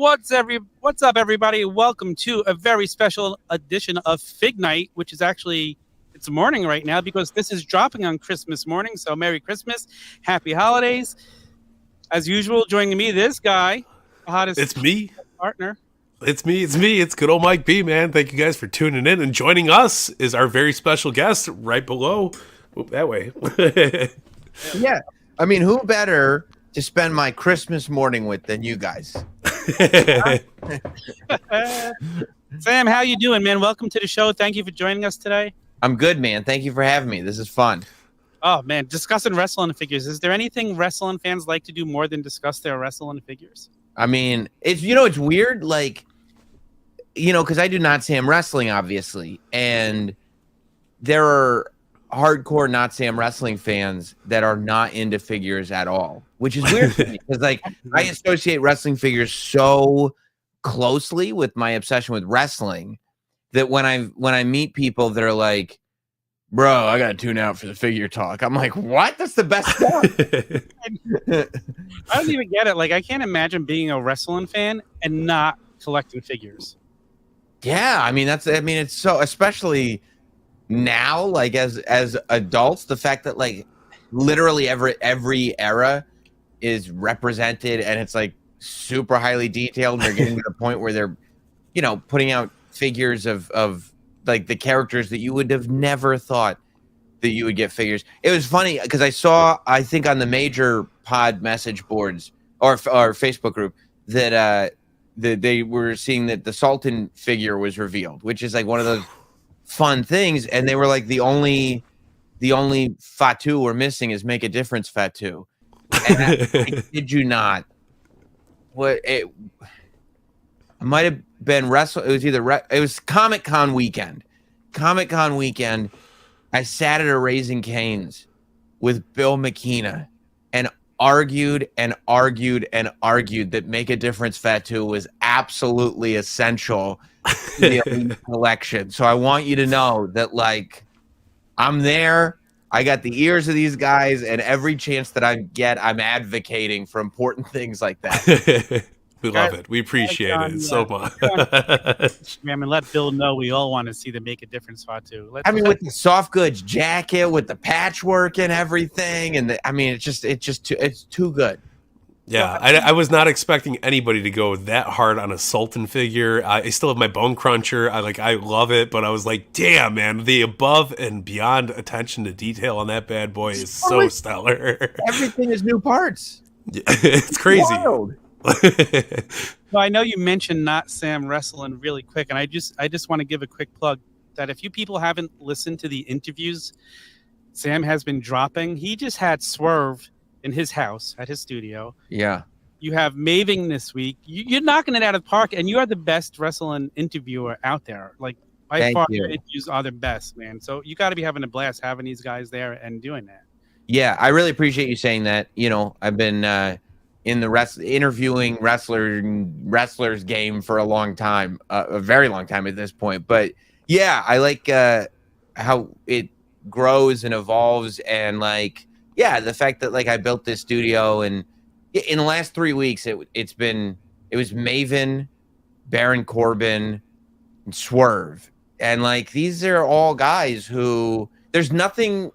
What's up, everybody? Welcome to a very special edition of FIgNight, which is actually it's morning right now because this is dropping on Christmas morning. So Merry Christmas, Happy Holidays. As usual, joining me, this guy, the hottest It's me. partner. It's me. It's good old Mike B, man. Thank you guys for tuning in. And joining us is our very special guest right below. Oop, that way. Yeah. I mean, who better to spend my Christmas morning with than you guys? Sam, how you doing, man? Welcome to the show. Thank you for joining us today. I'm good, man. Thank you for having me. This is fun. Oh, man, discussing wrestling figures. Is there anything wrestling fans like to do more than discuss their wrestling figures? I mean, it's weird, because I do Not Sam Wrestling, obviously, and there are hardcore Not Sam Wrestling fans that are not into figures at all, which is weird to me because, I associate wrestling figures so closely with my obsession with wrestling that when I meet people that are like, bro, I gotta tune out for the figure talk. I'm like, what? That's the best stuff. I don't even get it. I can't imagine being a wrestling fan and not collecting figures. Yeah, it's so, especially now, as adults, the fact that literally every era is represented and it's super highly detailed. They're getting to the point where they're, putting out figures of the characters that you would have never thought that you would get figures. It was funny because I think on the major pod message boards or Facebook group that they were seeing that the Sultan figure was revealed, which is one of those fun things. And they were like, the only Fatu we're missing is Make a Difference Fatu. And I kid you not. It might have been it was Comic-Con weekend. I sat at a Raising Cane's with Bill McKenna and argued that Make a Difference Fatu was absolutely essential to the Elite collection. So I want you to know that I'm there. I got the ears of these guys, and every chance that I get, I'm advocating for important things like that. We love it. We appreciate it so much. And let Bill know we all want to see the Make a Difference Fatu. With the soft goods jacket, with the patchwork and everything, and it's too good. Yeah, I was not expecting anybody to go that hard on a Sultan figure. I still have my Bone Cruncher. I love it, but I was like, damn, man, the above and beyond attention to detail on that bad boy is so stellar. Everything is new parts. It's crazy. Wild. Well, I know you mentioned Not Sam Wrestling really quick, and I just want to give a quick plug that if you people haven't listened to the interviews Sam has been dropping, he just had Swerve in his house at his studio. Yeah. You have Maving this week. You're knocking it out of the park, and you are the best wrestling interviewer out there. By far, your interviews are the best, man. So you got to be having a blast having these guys there and doing that. Yeah, I really appreciate you saying that. I've been in the interviewing wrestlers game for a long time, a very long time at this point. But yeah, I like how it grows and evolves, and the fact that I built this studio, and in the last 3 weeks it was Maven, Baron Corbin, and Swerve, and these are all guys who there's nothing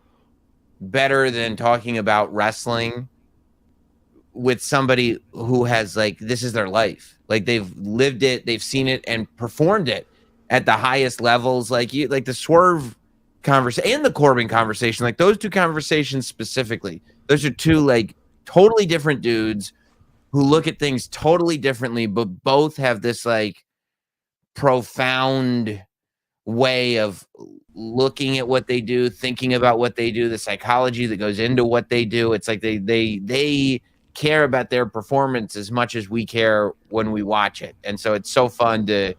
better than talking about wrestling with somebody who has this is their life. They've lived it, they've seen it and performed it at the highest levels. The Swerve conversation and the Corbin conversation, those two conversations specifically, those are two totally different dudes who look at things totally differently, but both have this profound way of looking at what they do, thinking about what they do, the psychology that goes into what they do. It's they care about their performance as much as we care when we watch it. And so it's so fun to,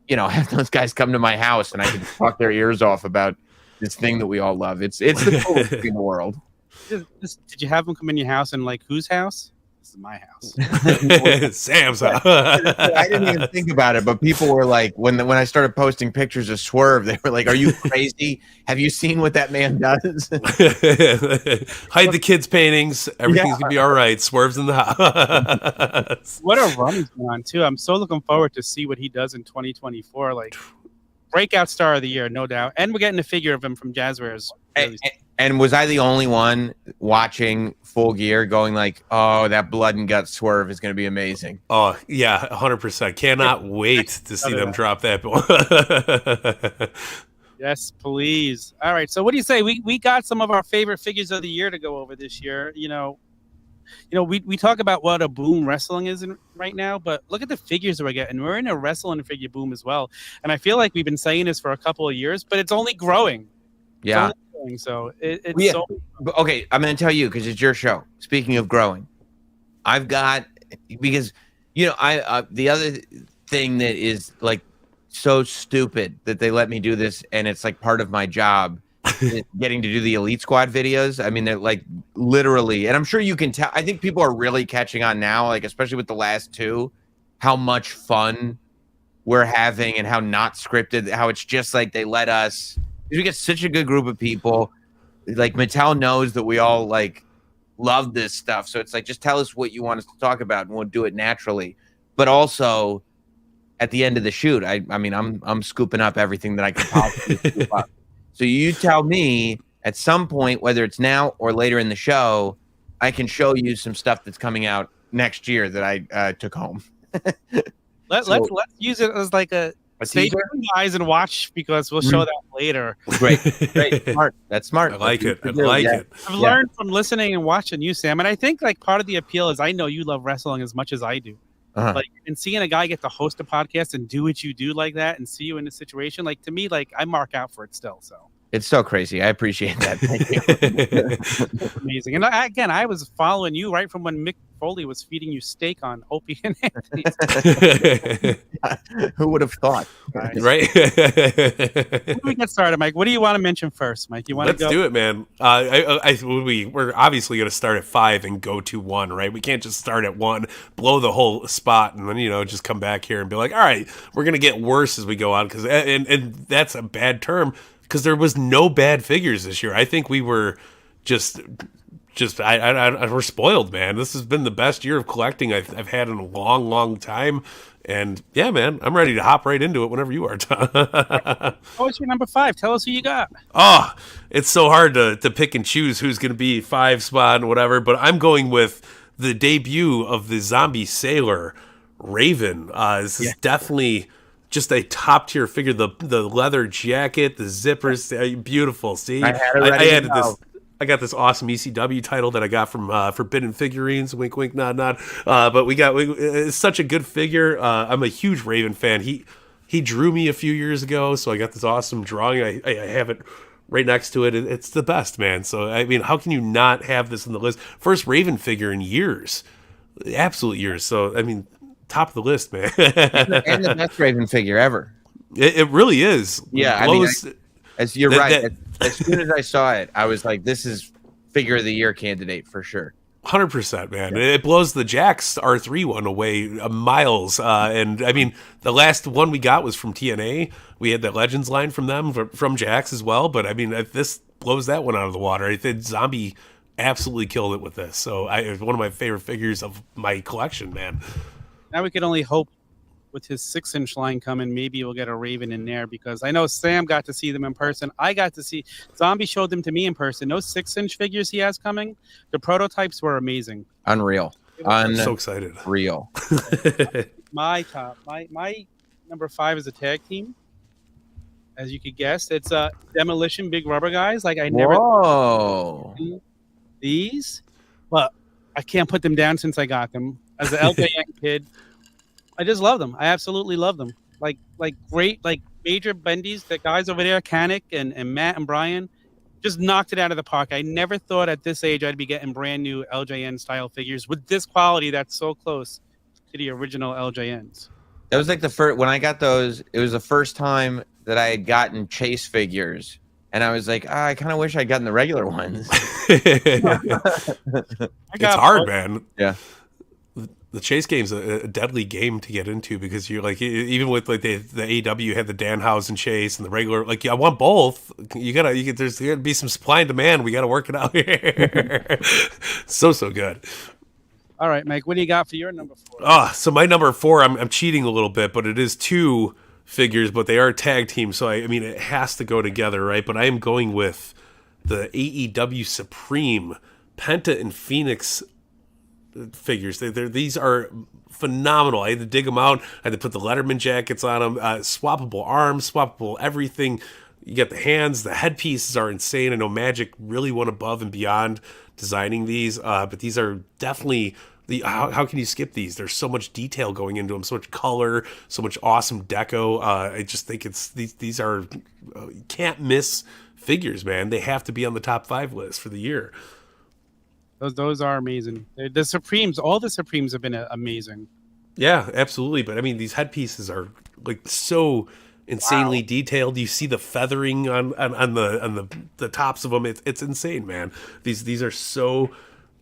have those guys come to my house and I can talk their ears off about this thing that we all love. It's the coolest thing in the world. Did you have them come in your house, and whose house? this is my house. Sam's house. I didn't even think about it, but people were like, when I started posting pictures of Swerve, they were like, "Are you crazy? Have you seen what that man does?" Hide the kids' paintings. Everything's gonna be all right. Swerve's in the house. What a run he's been on too. I'm so looking forward to see what he does in 2024. Like breakout star of the year, no doubt. And we're getting a figure of him from Jazzwares. And was I the only one watching Full Gear going like, "Oh, that blood and guts Swerve is going to be amazing"? Oh yeah, 100%. Cannot wait to see them drop that. Yes, please. All right. So what do you say? We got some of our favorite figures of the year to go over this year. We talk about what a boom wrestling is right now, but look at the figures that we're getting. We're in a wrestling figure boom as well. And I feel like we've been saying this for a couple of years, but it's only growing. Yeah. So it's so. Okay, I'm going to tell you because it's your show. Speaking of growing, I've got because I the other thing that is like so stupid that they let me do this, and it's like part of my job. Is getting to do the Elite Squad videos. I mean, they're like literally, and I'm sure you can tell. I think people are really catching on now, like especially with the last two, how much fun we're having and how not scripted. How it's just like they let us. We get such a good group of people. Like Mattel knows that we all like love this stuff, so it's like just tell us what you want us to talk about, and we'll do it naturally. But also, at the end of the shoot, I mean, I'm scooping up everything that I can possibly scoop up. So you tell me at some point, whether it's now or later in the show, I can show you some stuff that's coming out next year that I took home. Let's use it as like a stay tuned, guys, and watch because we'll show that later. Great, smart. That's smart. I like it. I've learned from listening and watching you, Sam, and I think like part of the appeal is I know you love wrestling as much as I do. Like, and seeing a guy get to host a podcast and do what you do like that and see you in a situation, like to me, like I mark out for it still. So it's so crazy. I appreciate that. Thank you. Amazing. And again, I was following you right from when Mick Foley was feeding you steak on Opie and Anthony's. Who would have thought? Right. When we get started, Mike, what do you want to mention first, Mike? Let's do it, man. We're obviously going to start at 5 and go to 1, right? We can't just start at 1, blow the whole spot, and then just come back here and be like, all right, we're going to get worse as we go on, because and that's a bad term because there was no bad figures this year. I think we were just we're spoiled, man. This has been the best year of collecting I've had in a long, long time. And yeah, man, I'm ready to hop right into it whenever you are, Tom. What's your number 5? Tell us who you got. Oh, it's so hard to pick and choose who's going to be 5 spot and whatever, but I'm going with the debut of the Zombie Sailor, Raven. This is definitely just a top tier figure. The leather jacket, the zippers, beautiful. See, I got this awesome ECW title that I got from Forbidden Figurines. Wink, wink, nod, nod. But it's such a good figure. I'm a huge Raven fan. He drew me a few years ago, so I got this awesome drawing. I have it right next to it. It's the best, man. So I mean, how can you not have this on the list? First Raven figure in years, absolute years. So I mean, top of the list, man. And the best Raven figure ever. It really is. Yeah, you're right. As soon as I saw it, I was like, this is figure of the year candidate for sure. 100%, man. Yeah. It blows the Jax R3 one away miles. And I mean, the last one we got was from TNA. We had the Legends line from them, from Jax as well. But I mean, this blows that one out of the water. I think Zombie absolutely killed it with this. So it's one of my favorite figures of my collection, man. Now we can only hope with his 6-inch line coming, maybe we'll get a Raven in there, because I know Sam got to see them in person. I got to see Zombie showed them to me in person. Those 6-inch figures he has coming, the prototypes were amazing. Unreal. I'm so excited. Real. My number 5 is a tag team. As you could guess, it's Demolition Big Rubber Guys. Like I never thought these, but I can't put them down since I got them. As an LJN kid, I just love them. I absolutely love them. Like great, like major bendies. The guys over there, Kanik and Matt and Brian, just knocked it out of the park. I never thought at this age I'd be getting brand new LJN style figures with this quality that's so close to the original LJNs. That was like the first, when I got those, it was the first time that I had gotten Chase figures. And I was like, I kind of wish I'd gotten the regular ones. It's hard, man. Yeah. the chase game's a deadly game to get into because you're like even with like the AEW had the Danhausen chase and the regular like I want both. There's gotta be some supply and demand. We gotta work it out here. So good. All right, Mike, what do you got for your number 4? So my number 4, I'm cheating a little bit, but it is 2 figures, but they are tag teams, so I mean it has to go together, right? But I am going with the AEW Supreme Penta and Phoenix figures. These are phenomenal. I had to dig them out. I had to put the Letterman jackets on them. Swappable arms, swappable everything. You get the hands. The headpieces are insane. I know Magic really went above and beyond designing these, but these are definitely how can you skip these? There's so much detail going into them, so much color, so much awesome deco. I just think these are you can't miss figures, man. They have to be on the top 5 list for the year. Those are amazing. The Supremes, all the Supremes have been amazing. Yeah, absolutely. But I mean, these headpieces are like so insanely detailed. You see the feathering on the tops of them. It's insane, man. These are so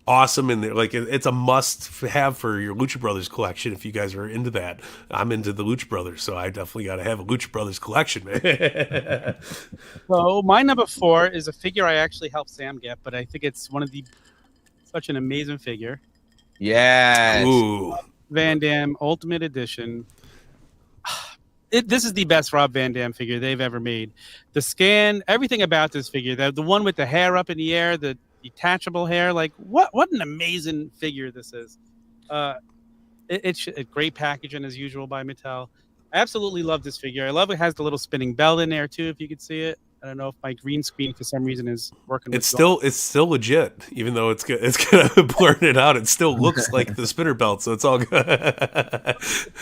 awesome, and like it's a must have for your Lucha Brothers collection if you guys are into that. I'm into the Lucha Brothers, so I definitely got to have a Lucha Brothers collection, man. So my number 4 is a figure I actually helped Sam get, but I think it's such an amazing figure. Yes. Ooh. Van Dam Ultimate Edition. This is the best Rob Van Dam figure they've ever made. The scan, everything about this figure, the one with the hair up in the air, the detachable hair, like what an amazing figure this is. It's a great packaging as usual by Mattel. I absolutely love this figure. I love it has the little spinning bell in there too, if you could see it. I don't know if my green screen for some reason is working. It's still legit, even though it's gonna blur it out. It still looks like the spinner belt, so it's all good.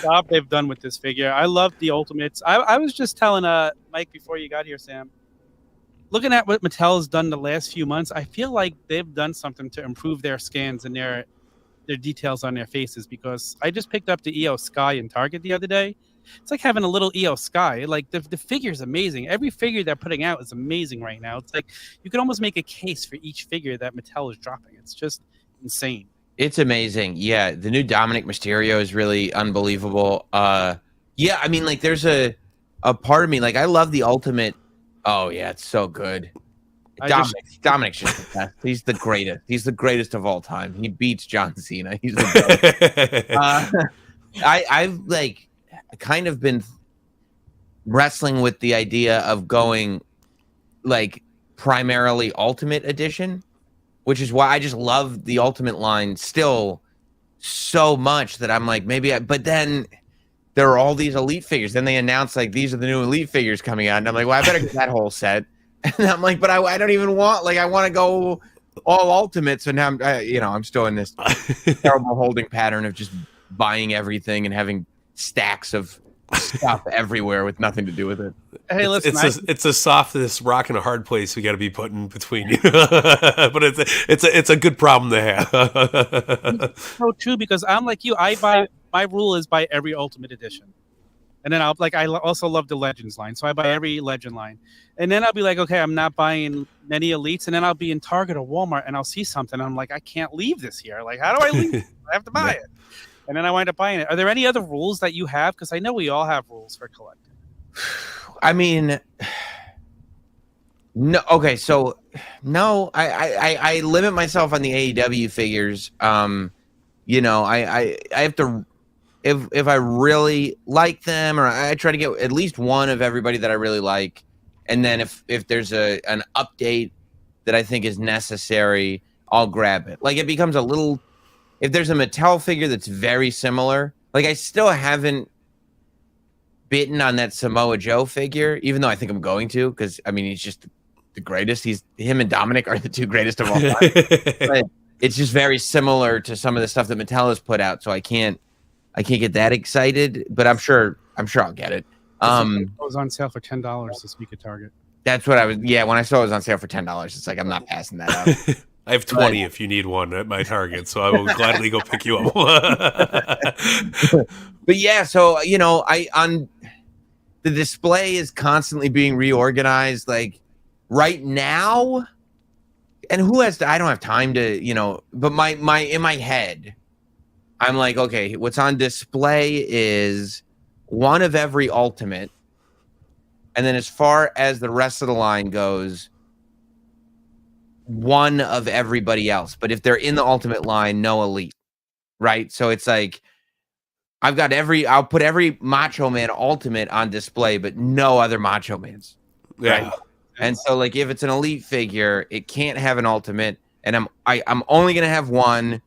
Job they've done with this figure. I love the Ultimates. I was just telling Mike before you got here, Sam. Looking at what Mattel has done the last few months, I feel like they've done something to improve their scans and their details on their faces. Because I just picked up the EO Sky in Target the other day. It's like having a little EO Sky. Like the figure's amazing. Every figure they're putting out is amazing right now. It's like you could almost make a case for each figure that Mattel is dropping. It's just insane. It's amazing. Yeah, the new Dominic Mysterio is really unbelievable. Yeah, I mean, like there's a part of me, like I love the Ultimate. Oh yeah, it's so good. Dominic's just the best. He's the greatest. He's the greatest of all time. He beats John Cena. He's the best. I've like kind of been wrestling with the idea of going like primarily Ultimate Edition, which is why I just love the Ultimate line still so much that I'm like but then there are all these Elite figures. Then they announce like these are the new Elite figures coming out, and I'm like, well, I better get that whole set. And I'm like, but I don't even want I want to go all Ultimates, and now I'm still in this terrible holding pattern of just buying everything and having stacks of stuff everywhere with nothing to do with it. Hey, listen, it's a softest rock and a hard place we got to be putting between you, but it's a good problem to have. So true, because I'm like you. My rule is buy every Ultimate Edition, and then I also love the Legends line, so I buy every Legend line, and then I'll be like, okay, I'm not buying many Elites, and then I'll be in Target or Walmart, and I'll see something, and I'm like, I can't leave this here. Like, how do I leave? I have to buy it. And then I wind up buying it. Are there any other rules that you have? Because I know we all have rules for collecting. I mean, no. Okay, so no, I limit myself on the AEW figures. I have to if I really like them, or I try to get at least one of everybody that I really like, and then if there's an update that I think is necessary, I'll grab it. Like it becomes a little. If there's a Mattel figure that's very similar, like I still haven't bitten on that Samoa Joe figure, even though I think I'm going to, because I mean he's just the greatest. Him and Dominic are the 2 greatest of all time. But it's just very similar to some of the stuff that Mattel has put out, so I can't get that excited. But I'm sure I'll get it. It was on sale for $10 this week at Target. That's what I was. Yeah, when I saw it was on sale for $10, it's like I'm not passing that up. I have 20 if you need one at my Target, so I will gladly go pick you up. But yeah, so on the display is constantly being reorganized. Like right now, and I don't have time to, but my in my head, I'm like, okay, what's on display is one of every Ultimate. And then as far as the rest of the line goes, one of everybody else. But if they're in the Ultimate line, no Elite. Right? So it's like, I'll put every Macho Man Ultimate on display, but no other Macho Mans. Yeah. Right? And so, like, if it's an Elite figure, it can't have an Ultimate, and I'm only gonna have one,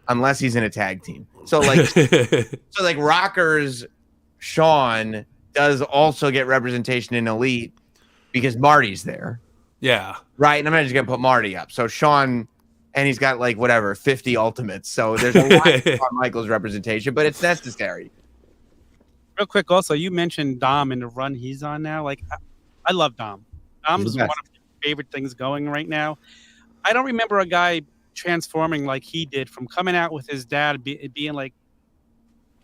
unless he's in a tag team. So like Rockers, Sean does also get representation in Elite because Marty's there, Yeah. right? And I'm not just gonna put Marty up. So Sean, and he's got like whatever 50 Ultimates. So there's a lot of Shawn Michaels representation, but it's necessary. Real quick, also, you mentioned Dom and the run he's on now. Like, I love Dom. Dom's one of my favorite things going right now. I don't remember a guy transforming like he did, from coming out with his dad being like,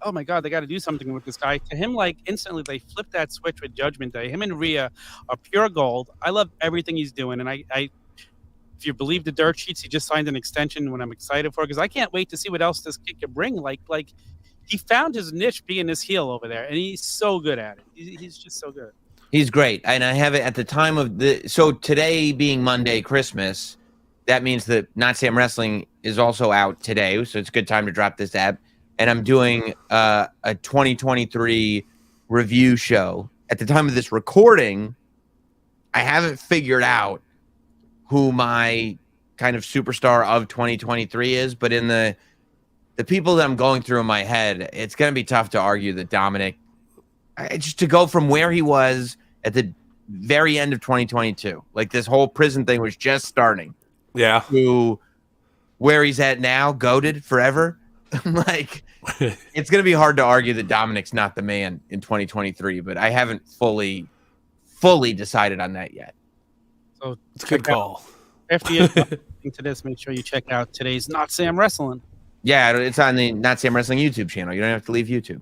oh my God, they got to do something with this guy, to him like instantly they flipped that switch with Judgment Day. Him and Rhea are pure gold. I love everything he's doing. And I if you believe the dirt sheets, he just signed an extension, when I'm excited for, because I can't wait to see what else this kid can bring. Like he found his niche being this heel over there, and he's so good at it. He's just so good. He's great. And I have it at the time of so today being Monday, Christmas, that means that Not Sam Wrestling is also out today. So it's a good time to drop this app. And I'm doing a 2023 review show. At the time of this recording, I haven't figured out who my kind of superstar of 2023 is, but in the people that I'm going through in my head, it's going to be tough to argue that Dominic, just to go from where he was at the very end of 2022, like this whole prison thing was just starting, Yeah. to where he's at now, goated forever. Like, it's going to be hard to argue that Dominic's not the man in 2023, but I haven't fully decided on that yet. So It's a good call. After you're listening to this, make sure you check out today's Not Sam Wrestling. Yeah, it's on the Not Sam Wrestling YouTube channel. You don't have to leave YouTube.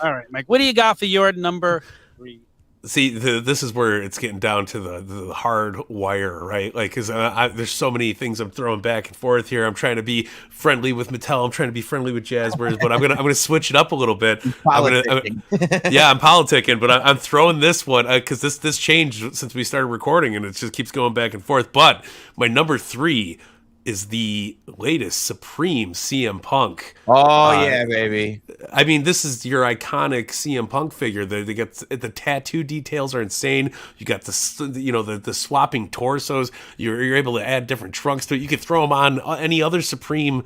All right, Mike, what do you got for your number 3? See, this is where it's getting down to the hard wire, right? Like, because there's so many things I'm throwing back and forth here. I'm trying to be friendly with Mattel. I'm trying to be friendly with Jazzwares, but I'm gonna switch it up a little bit. I'm politicking, but I'm throwing this one because this changed since we started recording, and it just keeps going back and forth. But my number 3 is the latest Supreme CM Punk. Oh yeah, baby. I mean, this is your iconic CM Punk figure. They get the tattoo details are insane. You got the swapping torsos. You're able to add different trunks to it. You could throw them on any other Supreme,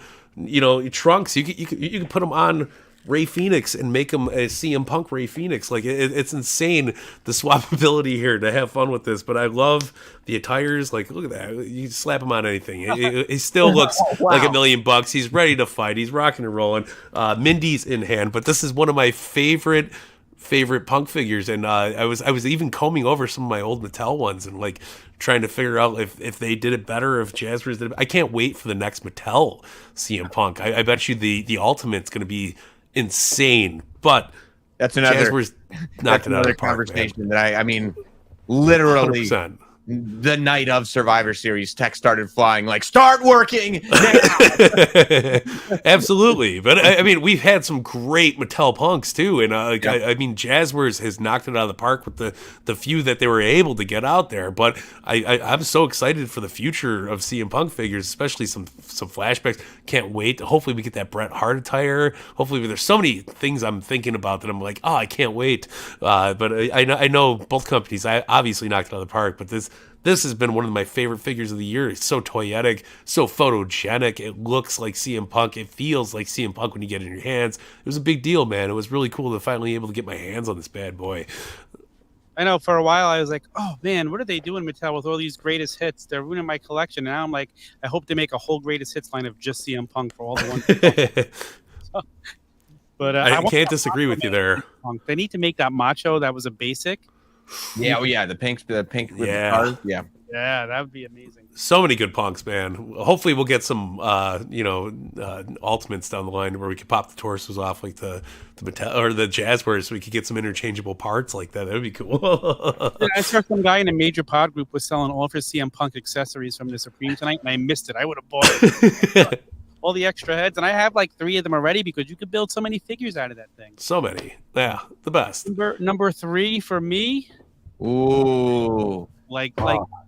trunks. You could put them on Ray Phoenix and make him a CM Punk Ray Phoenix. Like it's insane, the swappability here, to have fun with this. But I love the attires. Like, look at that. You slap him on anything. He still looks like $1 million. He's ready to fight. He's rocking and rolling. Mindy's in hand. But this is one of my favorite Punk figures. And I was even combing over some of my old Mattel ones and like trying to figure out if they did it better, if Jazzwares did it. I can't wait for the next Mattel CM Punk. I bet you the Ultimate's going to be insane, but that's another knocked it out of the park, conversation, man. I mean, literally 100%. The night of Survivor Series, text started flying like, start working now. Absolutely. But I mean, we've had some great Mattel Punks too, and I mean, Jazzwares has knocked it out of the park with the few that they were able to get out there. But I'm so excited for the future of CM Punk figures, especially some flashbacks. Can't wait. Hopefully we get that Bret Hart attire. Hopefully there's so many things I'm thinking about that I'm like, oh, I can't wait. But I know both companies, I obviously knocked it out of the park, but this has been one of my favorite figures of the year. It's so toyetic, so photogenic. It looks like CM Punk. It feels like CM Punk when you get it in your hands. It was a big deal, man. It was really cool to finally able to get my hands on this bad boy. I know for a while I was like, oh man, what are they doing, Mattel, with all these greatest hits? They're ruining my collection. And now I'm like, I hope they make a whole greatest hits line of just CM Punk for all the ones. But I can't disagree with you there. They need to make that macho that was a basic. Yeah, the pink with the cars. Yeah, that would be amazing. So many good Punks, man. Hopefully we'll get some Ultimates down the line where we could pop the torsos off like the Mattel or the Jazzwares, so we could get some interchangeable parts like that. That would be cool. I saw some guy in a major pod group was selling all of his CM Punk accessories from the Supreme tonight, and I missed it. I would have bought it. all the extra heads, and I have like 3 of them already because you could build so many figures out of that thing. So many. Yeah, the best. Number 3 for me. Ooh. Like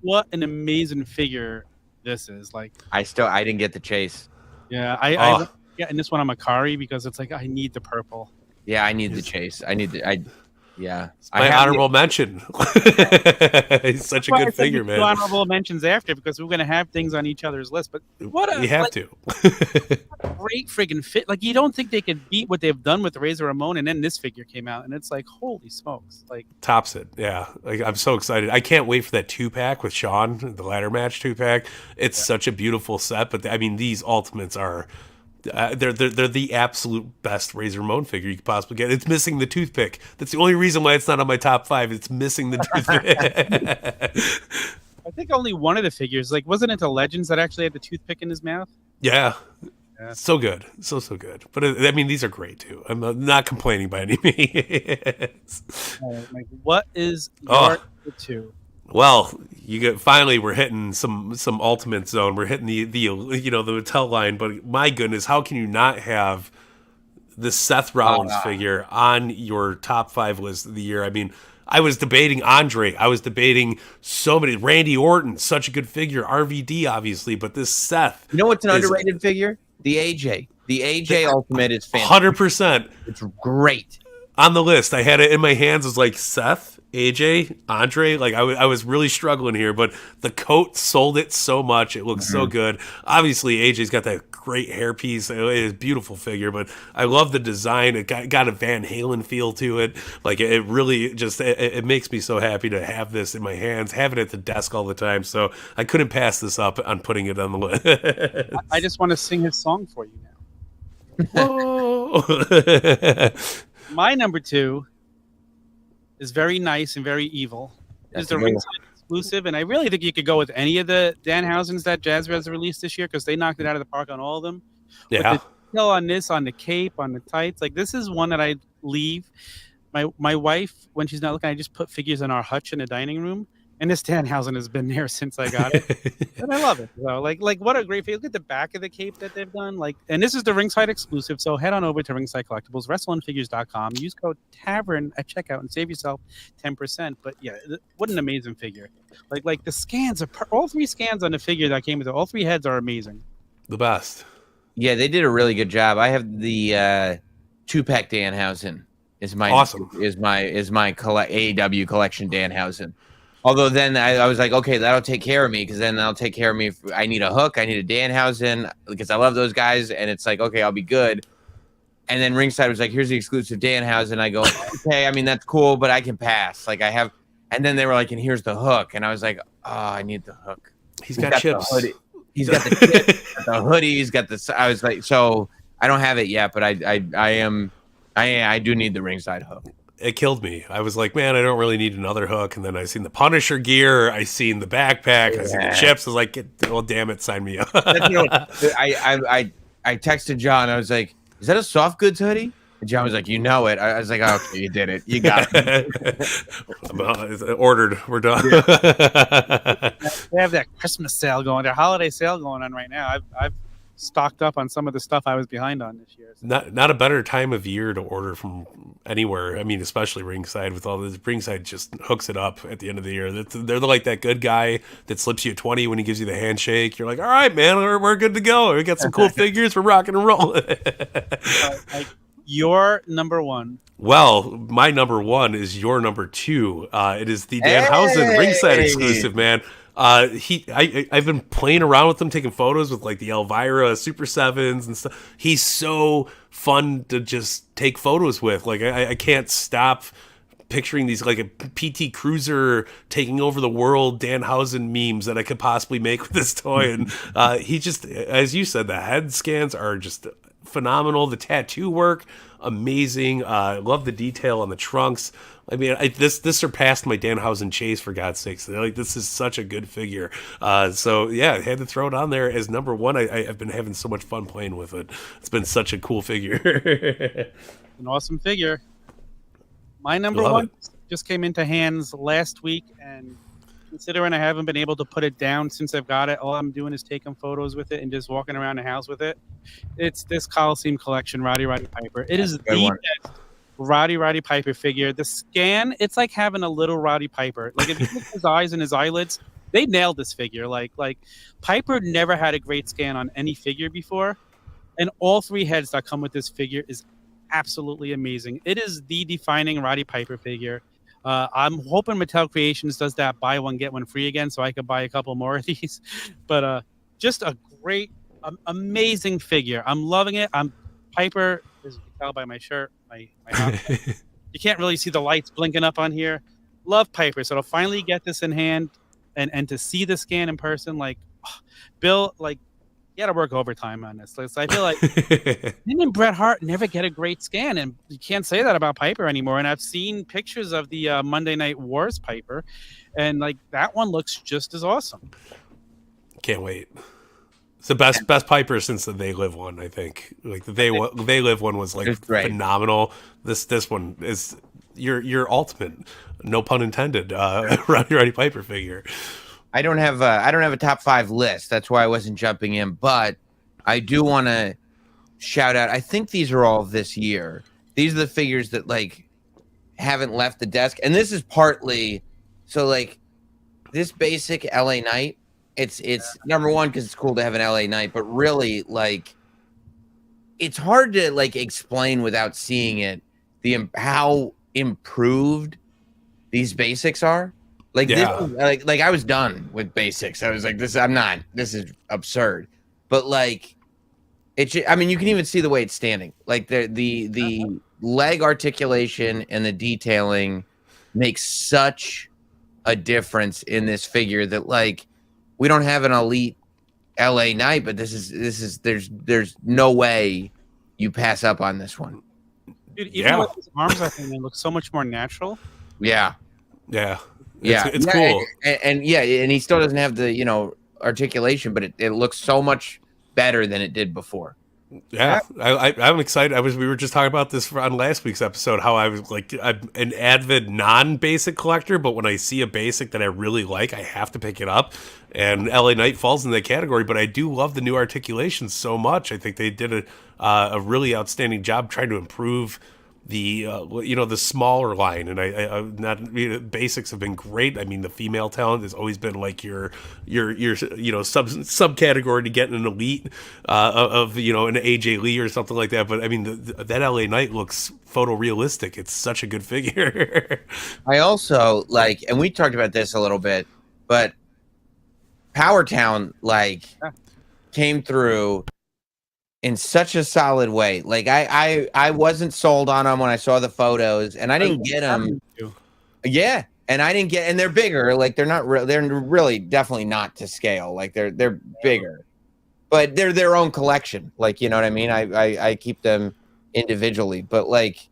what an amazing figure this is. Like I didn't get the chase. yeah, I yeah, and this one I'm Akari because it's like I need the purple. Yeah, I need the chase. Yeah. My honorable mention. He's such a good figure, man. Honorable mentions after because we're going to have things on each other's list. But you have to. Great friggin' fit. Like you don't think they could beat what they've done with the Razor Ramon, and then this figure came out, and it's like holy smokes! Like tops it. Yeah, like I'm so excited. I can't wait for that 2-pack with Sean, the ladder match 2-pack. It's such a beautiful set. But I mean, these ultimates are. They're the absolute best Razor Ramon figure you could possibly get. It's missing the toothpick. That's the only reason why it's not on my top 5. It's missing the toothpick. I think only one of the figures, like, wasn't it the Legends that actually had the toothpick in his mouth? Yeah. So good. So good. But I mean, these are great too. I'm not complaining by any means. Like, what is your 2? Well, finally we're hitting some ultimate zone. We're hitting the Mattel line, but my goodness, how can you not have the Seth Rollins figure on your top 5 list of the year? I mean, I was debating Andre. I was debating so many. Randy Orton, such a good figure. RVD, obviously, but this Seth. You know what's an underrated figure? The AJ. The AJ Ultimate is fantastic. 100%. It's great. On the list, I had it in my hands. It was like Seth, AJ, Andre. Like I was really struggling here, but the coat sold it so much. It looks so good. Obviously, AJ's got that great hairpiece. It is a beautiful figure, but I love the design. It got a Van Halen feel to it. Like it really just it makes me so happy to have this in my hands, have it at the desk all the time. So I couldn't pass this up on putting it on the list. I just want to sing his song for you now. Whoa. My number 2 is very nice and very evil. It's the ringside exclusive, and I really think you could go with any of the Danhausens that Jazzrez released this year because they knocked it out of the park on all of them. Yeah. With the detail on this, on the cape, on the tights, like this is one that I leave. My wife, when she's not looking, I just put figures in our hutch in the dining room, and this Danhausen has been there since I got it, and I love it. So, like what a great figure! Look at the back of the cape that they've done. Like, and this is the ringside exclusive. So head on over to Ringside Collectibles, WrestleInFigures.com. Use code TAVERN at checkout and save yourself 10%. But yeah, what an amazing figure! Like the scans are all 3 scans on the figure that came with it. All 3 heads are amazing. The best. Yeah, they did a really good job. I have the 2-pack Danhausen. Is my awesome. Is my AEW collection Danhausen. Although then I was like, okay, that'll take care of me because then that'll take care of me if I need a hook. I need a Danhausen because I love those guys. And it's like, okay, I'll be good. And then Ringside was like, here's the exclusive Danhausen. I go, okay, I mean, that's cool, but I can pass. Like I have. And then they were like, and here's the hook. And I was like, oh, I need the hook. He's got chips. He's got the chips, the hoodie. He's got the. I was like, so I don't have it yet, but I do need the Ringside hook. It killed me. I was like, man, I don't really need another hook. And then I seen the Punisher gear. I seen the backpack. I seen the chips. I was like, well, damn it, sign me up. I texted John. I was like, is that a soft goods hoodie? And John was like, you know it. I was like, oh, okay, you did it. You got it. Ordered. We're done. They have that Christmas sale going, their holiday sale going on right now. I've stocked up on some of the stuff I was behind on this year. So. Not a better time of year to order from anywhere. I mean, especially Ringside with all this. Ringside just hooks it up at the end of the year. They're like that good guy that slips you a 20 when he gives you the handshake. You're like, all right, man, we're good to go. We got some cool figures. We're rocking and rolling. Your number 1. Well, my number 1 is your number 2. It is the Danhausen Ringside exclusive, man. I've been playing around with him, taking photos with like the Elvira Super 7s and stuff. He's so fun to just take photos with. Like I can't stop picturing these like a PT Cruiser taking over the world Danhausen memes that I could possibly make with this toy. And he just, as you said, the head scans are just phenomenal. The tattoo work, amazing. I love the detail on the trunks. I mean, this surpassed my Danhausen chase, for God's sakes. Like, this is such a good figure. So yeah, I had to throw it on there as number 1. I've been having so much fun playing with it. It's been such a cool figure. An awesome figure. My number 1 just came into hands last week, and considering I haven't been able to put it down since I've got it, all I'm doing is taking photos with it and just walking around the house with it. It's this Coliseum Collection Roddy Piper. It is good the one. best Roddy Piper figure. The scan, it's like having a little Roddy Piper. Like if you look at his eyes and his eyelids, they nailed this figure. Like Piper never had a great scan on any figure before, and all three heads that come with this figure is absolutely amazing. It is the defining Roddy Piper figure. I'm hoping Mattel Creations does that buy one get one free again, so I could buy a couple more of these. But just a great, amazing figure. I'm loving it. Piper, as you can tell by my shirt, my you can't really see the lights blinking up on here. Love Piper, so to finally get this in hand and to see the scan in person, like Bill, like you got to work overtime on this. So I feel like him and Bret Hart never get a great scan, and you can't say that about Piper anymore. And I've seen pictures of the Monday Night Wars Piper, and like that one looks just as awesome. Can't wait. It's the best Piper since the They Live one, I think. Like the They Live one was like phenomenal. This one is your ultimate, no pun intended, Roddy Piper figure. I don't have a top 5 list. That's why I wasn't jumping in, but I do want to shout out. I think these are all this year. These are the figures that like haven't left the desk, and this is partly so like this basic LA Knight. It's number one because it's cool to have an LA Knight, but really like it's hard to like explain without seeing it how improved these basics are. Like this, like I was done with basics. I was like, this is absurd. But like, I mean, you can even see the way it's standing. Like the leg articulation and the detailing makes such a difference in this figure that like we don't have an elite LA Knight, but this is there's no way you pass up on this one. Dude, even with his arms, I think they look so much more natural. Yeah. It's cool. And he still doesn't have the articulation, but it looks so much better than it did before. Yeah, I'm excited. We were just talking about this on last week's episode, how I was like, I'm an avid non-basic collector, but when I see a basic that I really like, I have to pick it up. And LA Knight falls in that category, but I do love the new articulation so much. I think they did a really outstanding job trying to improve the the smaller line, and basics have been great. I mean, the female talent has always been like your subcategory to get an elite of an AJ Lee or something like that. But I mean, that LA Knight looks photorealistic. It's such a good figure. I also like, and we talked about this a little bit, but Power Town came through in such a solid way. Like I wasn't sold on them when I saw the photos, and I didn't get them. Yeah, and I didn't get, and they're bigger. Like they're really definitely not to scale. Like they're bigger, but they're their own collection. Like you know what I mean. I keep them individually, but like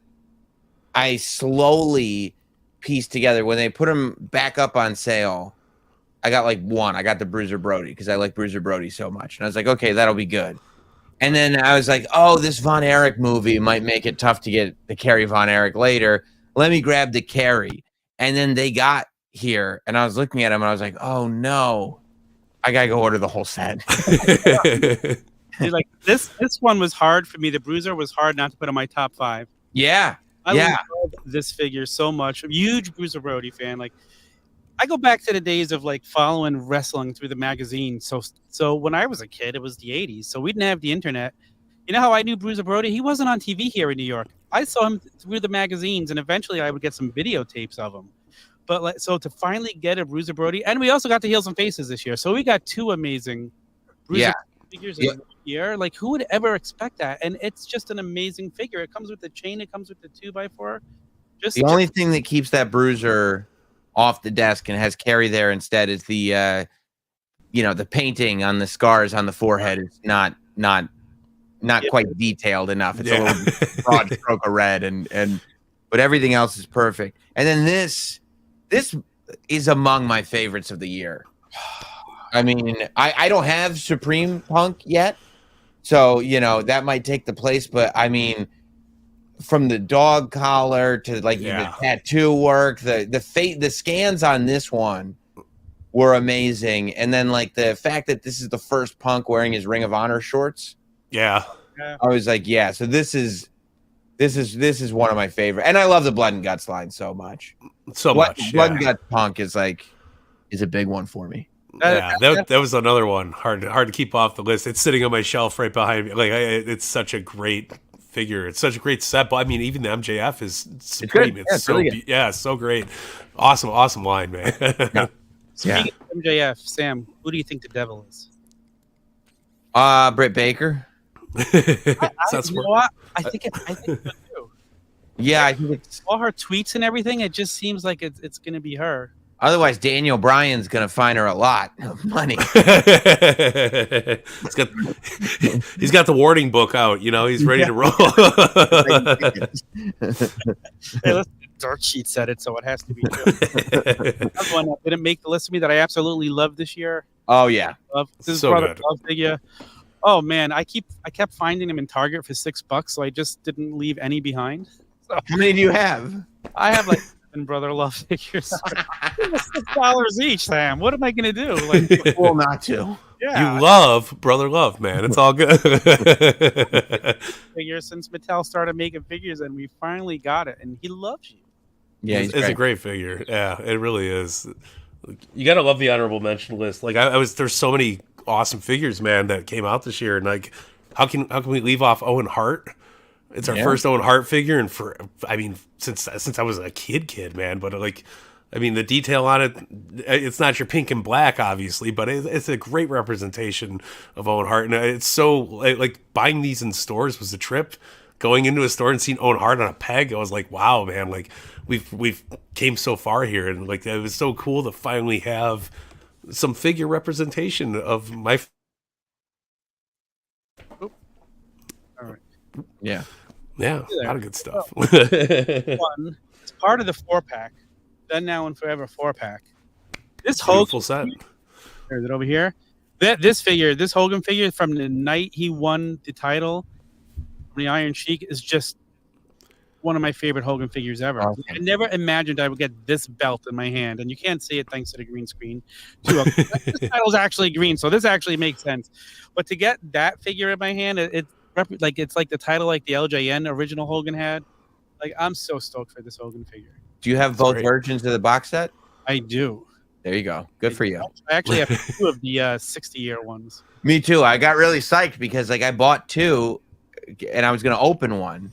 I slowly pieced together when they put them back up on sale. I got like one. I got the Bruiser Brody because I like Bruiser Brody so much, and I was like, okay, that'll be good. And then I was like, oh, this Von Erich movie might make it tough to get the Kerry Von Erich later. Let me grab the Kerry. And then they got here, and I was looking at him, and I was like, oh, no. I got to go order the whole set. Dude, like this one was hard for me. The Bruiser was hard not to put on my top 5. Yeah. I love this figure so much. I'm a huge Bruiser Brody fan. Like, I go back to the days of like following wrestling through the magazine. So when I was a kid, it was the 80s. So we didn't have the internet. You know how I knew Bruiser Brody? He wasn't on TV here in New York. I saw him through the magazines, and eventually I would get some videotapes of him. But like, so to finally get a Bruiser Brody, and we also got the Heels and Faces this year. So we got 2 amazing Bruiser figures in the year. Like who would ever expect that? And it's just an amazing figure. It comes with the chain. It comes with the 2x4. The only thing that keeps that Bruiser off the desk and has Kerry there instead is the the painting on the scars on the forehead is not quite detailed enough. It's a little broad stroke of red but everything else is perfect. And then this is among my favorites of the year. I mean, I don't have Supreme Punk yet, so that might take the place, but I mean, from the dog collar to the tattoo work, the scans on this one were amazing. And then like the fact that this is the first Punk wearing his Ring of Honor shorts. Yeah. I was like, yeah, so this is one of my favorite. And I love the Blood and Guts line so much. Blood and Guts Punk is a big one for me. Yeah, that was another one. Hard to keep off the list. It's sitting on my shelf right behind me. Like it's such a great figure. It's such a great set. But I mean, even the MJF is supreme. It's so really so great. Awesome line, man. Speaking of MJF, Sam, who do you think the devil is? Britt Baker. I think so too. Yeah, I think it's all her tweets and everything. It just seems like it's going to be her. Otherwise, Daniel Bryan's going to find her a lot of money. He's got the warning book out. You know, he's ready to roll. Hey, listen, Dirt Sheet said it, so it has to be true. That's one that didn't make the list of me that I absolutely loved this year. Oh yeah, this is so good. Love figure. Oh man, I kept finding them in Target for $6, so I just didn't leave any behind. So, how many do you have? I have like 7 Brother Love figures. $6 each, Sam. What am I gonna do? Like, well, not to. Yeah, you love Brother Love, man. It's all good. Figure since Mattel started making figures, and we finally got it, and he loves you. Yeah, it's a great figure. Yeah, it really is. You gotta love the honorable mention list. Like there's so many awesome figures, man, that came out this year, and like, how can we leave off Owen Hart? It's our first Owen Hart figure, and since I was a kid, man. But like, I mean, the detail on it, it's not your pink and black, obviously, but it's a great representation of Owen Hart, and it's so like buying these in stores was a trip. Going into a store and seeing Owen Hart on a peg, I was like, wow, man, like we've came so far here, and like it was so cool to finally have some figure representation of my. All right. Yeah, a lot of good stuff. One, it's part of the 4-pack. Then Now and Forever 4-pack. This beautiful set. Is it over here? This Hogan figure from the night he won the title from the Iron Sheik is just one of my favorite Hogan figures ever. Awesome. I never imagined I would get this belt in my hand, and you can't see it thanks to the green screen. This title's actually green, so this actually makes sense. But to get that figure in my hand, it's like the title like the LJN original Hogan had. Like, I'm so stoked for this Hogan figure. Do you have both versions of the box set? I do. There you go. Good for you. I actually have 2 of the 60-year ones. Me too. I got really psyched because like I bought 2, and I was going to open one.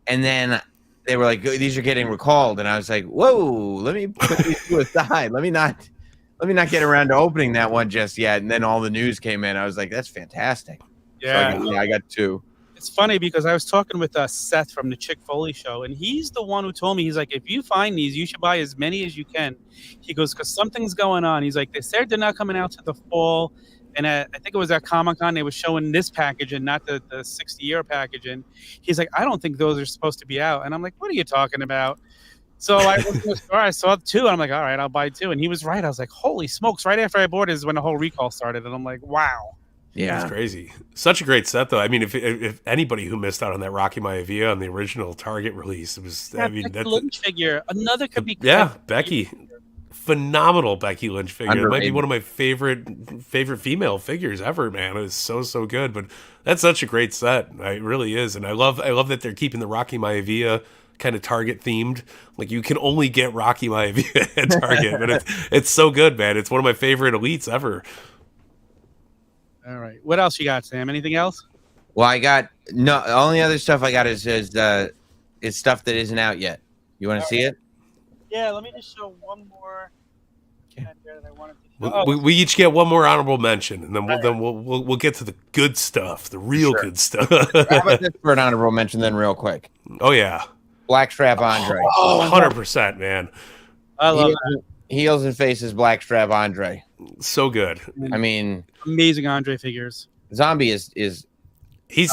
And then they were like, "These are getting recalled," and I was like, "Whoa! Let me put these 2 aside. Let me not get around to opening that one just yet." And then all the news came in. I was like, "That's fantastic." Yeah, so I got 2. It's funny because I was talking with Seth from the Chick Foley show, and he's the one who told me, he's like, if you find these, you should buy as many as you can. He goes, because something's going on. He's like, they said they're not coming out to the fall. And I think it was at Comic-Con, they were showing this package and not the 60-year package. And he's like, I don't think those are supposed to be out. And I'm like, what are you talking about? So I went to the store, I saw 2, and I'm like, all right, I'll buy 2. And he was right. I was like, holy smokes. Right after I bought it is when the whole recall started. And I'm like, wow. Yeah, it's crazy. Such a great set, though. I mean, if anybody who missed out on that Rocky Maivia on the original Target release, it was. Yeah, I mean, Becky Lynch figure. Another could be. Yeah, Becky, phenomenal Becky Lynch figure. Underrated. It might be one of my favorite female figures ever. Man, it was so good. But that's such a great set. It really is, and I love that they're keeping the Rocky Maivia kind of Target themed. Like you can only get Rocky Maivia at Target, but it's so good, man. It's one of my favorite elites ever. All right. What else you got, Sam? Anything else? Well, I got no. The only other stuff I got is stuff that isn't out yet. You want to see it? Yeah. Let me just show one more. Okay. That I wanted to show. We each get one more honorable mention, and then we'll get to the good stuff, the real good stuff. How about this for an honorable mention, then, real quick? Oh yeah, Blackstrap Andre. 100%, man. I love that. Heels and faces Blackstrap Andre. So good. I mean, amazing Andre figures. Zombie is he's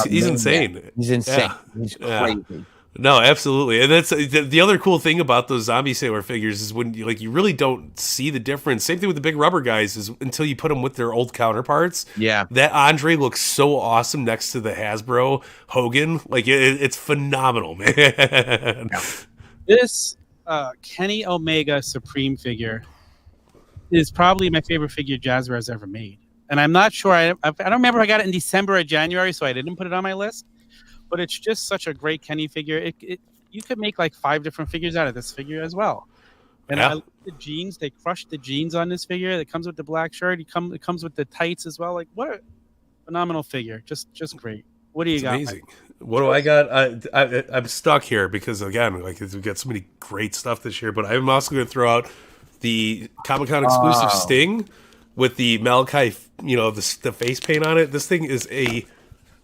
insane. He's insane. Yeah. He's crazy. Yeah. No, absolutely, and that's the other cool thing about those Zombie Sailor figures is when you really don't see the difference. Same thing with the big rubber guys is until you put them with their old counterparts. Yeah, that Andre looks so awesome next to the Hasbro Hogan. Like it's phenomenal, man. Yeah. This Kenny Omega Supreme figure is probably my favorite figure Jazzware has ever made. And I'm not sure. I don't remember if I got it in December or January, so I didn't put it on my list. But it's just such a great Kenny figure. You could make like 5 different figures out of this figure as well. And Yeah. I love the jeans. They crushed the jeans on this figure. It comes with the black shirt. It comes with the tights as well. Like, what a phenomenal figure. Just great. What do you It's got? amazing. What do I got? I'm stuck here because, again, like we've got so many great stuff this year. But I'm also going to throw out the Comic-Con exclusive Sting with the Malachi, the face paint on it. This thing is a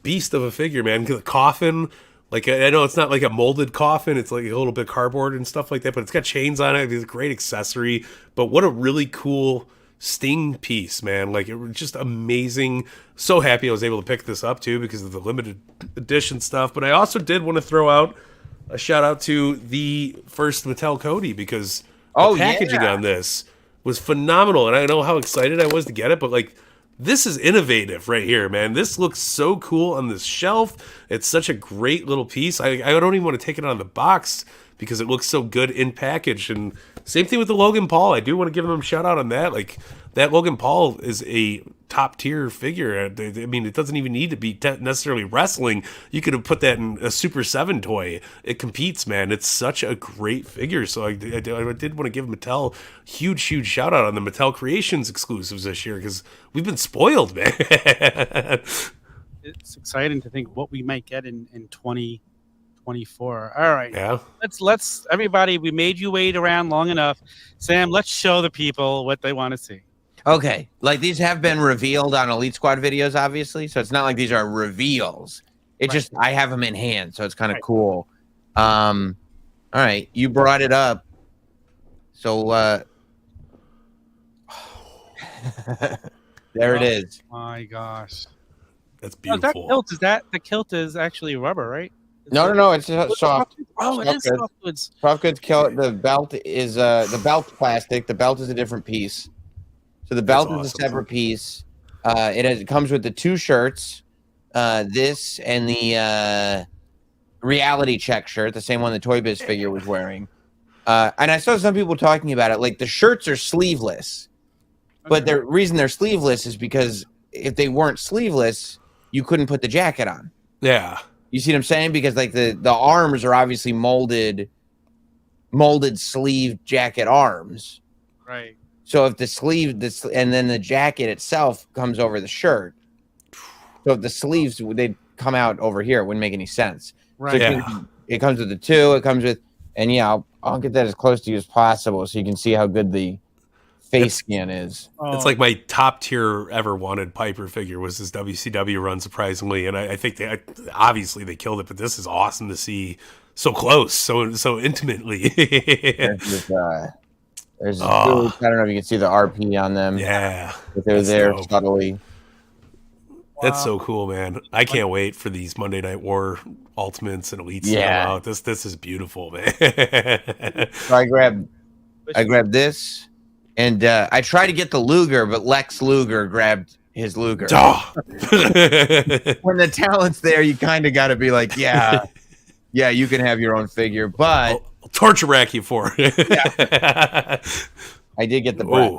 beast of a figure, man. The coffin, like I know it's not like a molded coffin. It's like a little bit cardboard and stuff like that. But it's got chains on it. It's a great accessory. But what a really cool Sting piece, man. Like, it was just amazing. So happy I was able to pick this up too because of the limited edition stuff. But I also did want to throw out a shout out to the first Mattel Cody because the packaging on this was phenomenal. And I know how excited I was to get it, but like, this is innovative right here, man. This looks so cool on this shelf. It's such a great little piece. I don't even want to take it out of the box because it looks so good in package. And same thing with the Logan Paul. I do want to give him a shout out on that. Like, that Logan Paul is a top tier figure. I mean, it doesn't even need to be necessarily wrestling. You could have put that in a Super 7 toy. It competes, man. It's such a great figure. So I did want to give Mattel huge shout out on the Mattel Creations exclusives this year because we've been spoiled, man. It's exciting to think what we might get in 2024. All right. Yeah. Let's everybody, we made you wait around long enough. Sam, let's show the people what they want to see. Okay, like these have been revealed on Elite Squad videos, obviously. So it's not like these are reveals. It just I have them in hand, so it's kind of cool. All right, you brought it up, so there it is. My gosh, That's no, beautiful. the kilt is actually rubber, right? No, it's soft. Oh, it is soft goods. Soft goods kilt. The belt is the belt's plastic. The belt is a different piece. So the belt is a separate piece. It comes with the 2 shirts, this and the reality check shirt, the same one the Toy Biz figure was wearing. And I saw some people talking about it, like the shirts are sleeveless. But the reason they're sleeveless is because if they weren't sleeveless, you couldn't put the jacket on. Yeah. You see what I'm saying? Because like the arms are obviously molded sleeve jacket arms. Right. So if the sleeve, and then the jacket itself comes over the shirt. So if the sleeves, they'd come out over here. It wouldn't make any sense. Right. So it comes with the 2. It comes with, and yeah, I'll get that as close to you as possible so you can see how good the face scan is. It's like my top tier ever wanted Piper figure was this WCW run, surprisingly. And I think obviously they killed it, but this is awesome to see so close, so intimately. There's I don't know if you can see the RP on them. Yeah. But they're there subtly. That's so cool, man. I can't wait for these Monday Night War Ultimates and Elites to come out. This is beautiful, man. So I grabbed this, and I tried to get the Luger, but Lex Luger grabbed his Luger. When the talent's there, you kind of got to be like, yeah, you can have your own figure, but I'll torture rack you for it. I did get the Brett.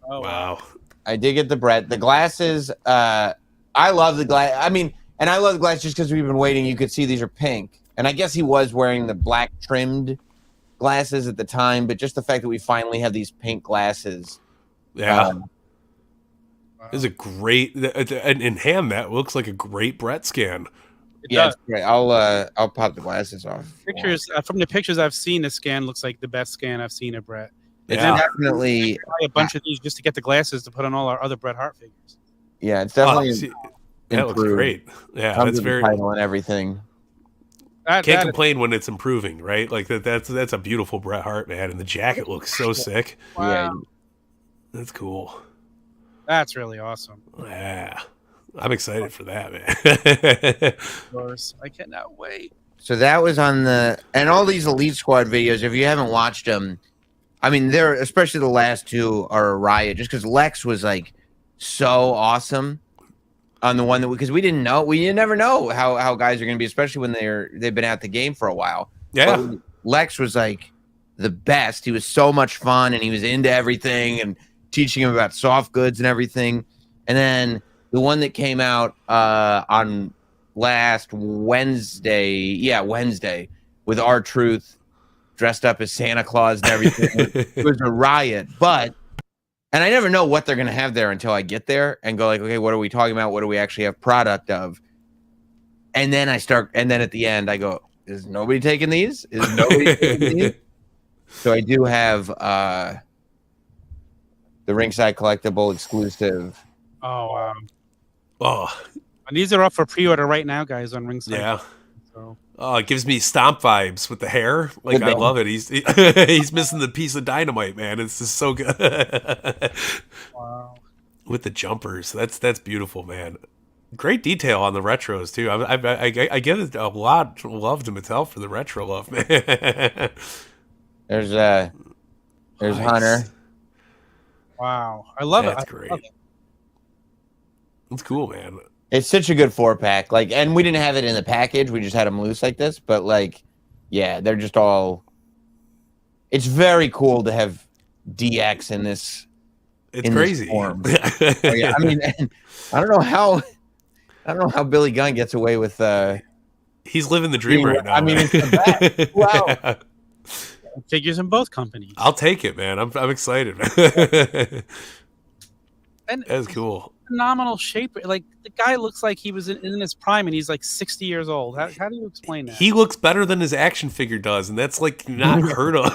Oh, wow. I did get the Brett. The glasses, I love the glass. I mean, and I love the glass just because we've been waiting. You could see these are pink. And I guess he was wearing the black trimmed glasses at the time, but just the fact that we finally have these pink glasses. Yeah. Is a great, and in hand, that looks like a great Brett scan. Yeah, it's great. I'll pop the glasses off. Pictures from the pictures I've seen, the scan looks like the best scan I've seen of Brett. It's definitely a bunch of these just to get the glasses to put on all our other Bret Hart figures. Yeah, it's definitely that looks great. Yeah, that's very title and everything. Can't complain when it's improving, right? Like that's a beautiful Bret Hart, man, and the jacket looks so sick. Wow. Yeah, that's cool. That's really awesome. Yeah, I'm excited for that, man. Of course, I cannot wait. So that was on and all these Elite Squad videos. If you haven't watched them, I mean, they're especially the last 2 are a riot. Just because Lex was like so awesome on the one that because we didn't know, we never know how guys are going to be, especially when they've been at the game for a while. Yeah, but Lex was like the best. He was so much fun, and he was into everything, and teaching him about soft goods and everything. And then the one that came out on last Wednesday, Wednesday, with R-Truth dressed up as Santa Claus and everything. It was a riot. And I never know what they're going to have there until I get there and go like, okay, what are we talking about? What do we actually have product of? And then at the end I go, is nobody taking these? Is nobody taking these? So I do have the Ringside Collectible exclusive. Oh, wow. Oh, And these are up for pre-order right now, guys, on Ringside. yeah. So. Oh, it gives me Stomp vibes with the hair. Like, I love it. He's missing the piece of dynamite, man. It's just so good. Wow. With the jumpers, that's beautiful, man. Great detail on the retros too. I give it a lot of love to Mattel for the retro love, man. There's Nice. Hunter. Wow. I love it. That's great. Love it. That's cool, man. It's such a good 4-pack. Like, and we didn't have it in the package. We just had them loose like this. But like, yeah, they're just all. It's very cool to have DX in this. It's crazy. Form. Oh, yeah, I mean, I don't know how Billy Gunn gets away with. He's living the dream right now. I mean, it's the best. Wow. Figures in both companies. I'll take it, man. I'm excited. And that's cool. Phenomenal shape. Like, the guy looks like he was in his prime, and he's like 60 years old. How do you explain that? He looks better than his action figure does, and that's like not heard of.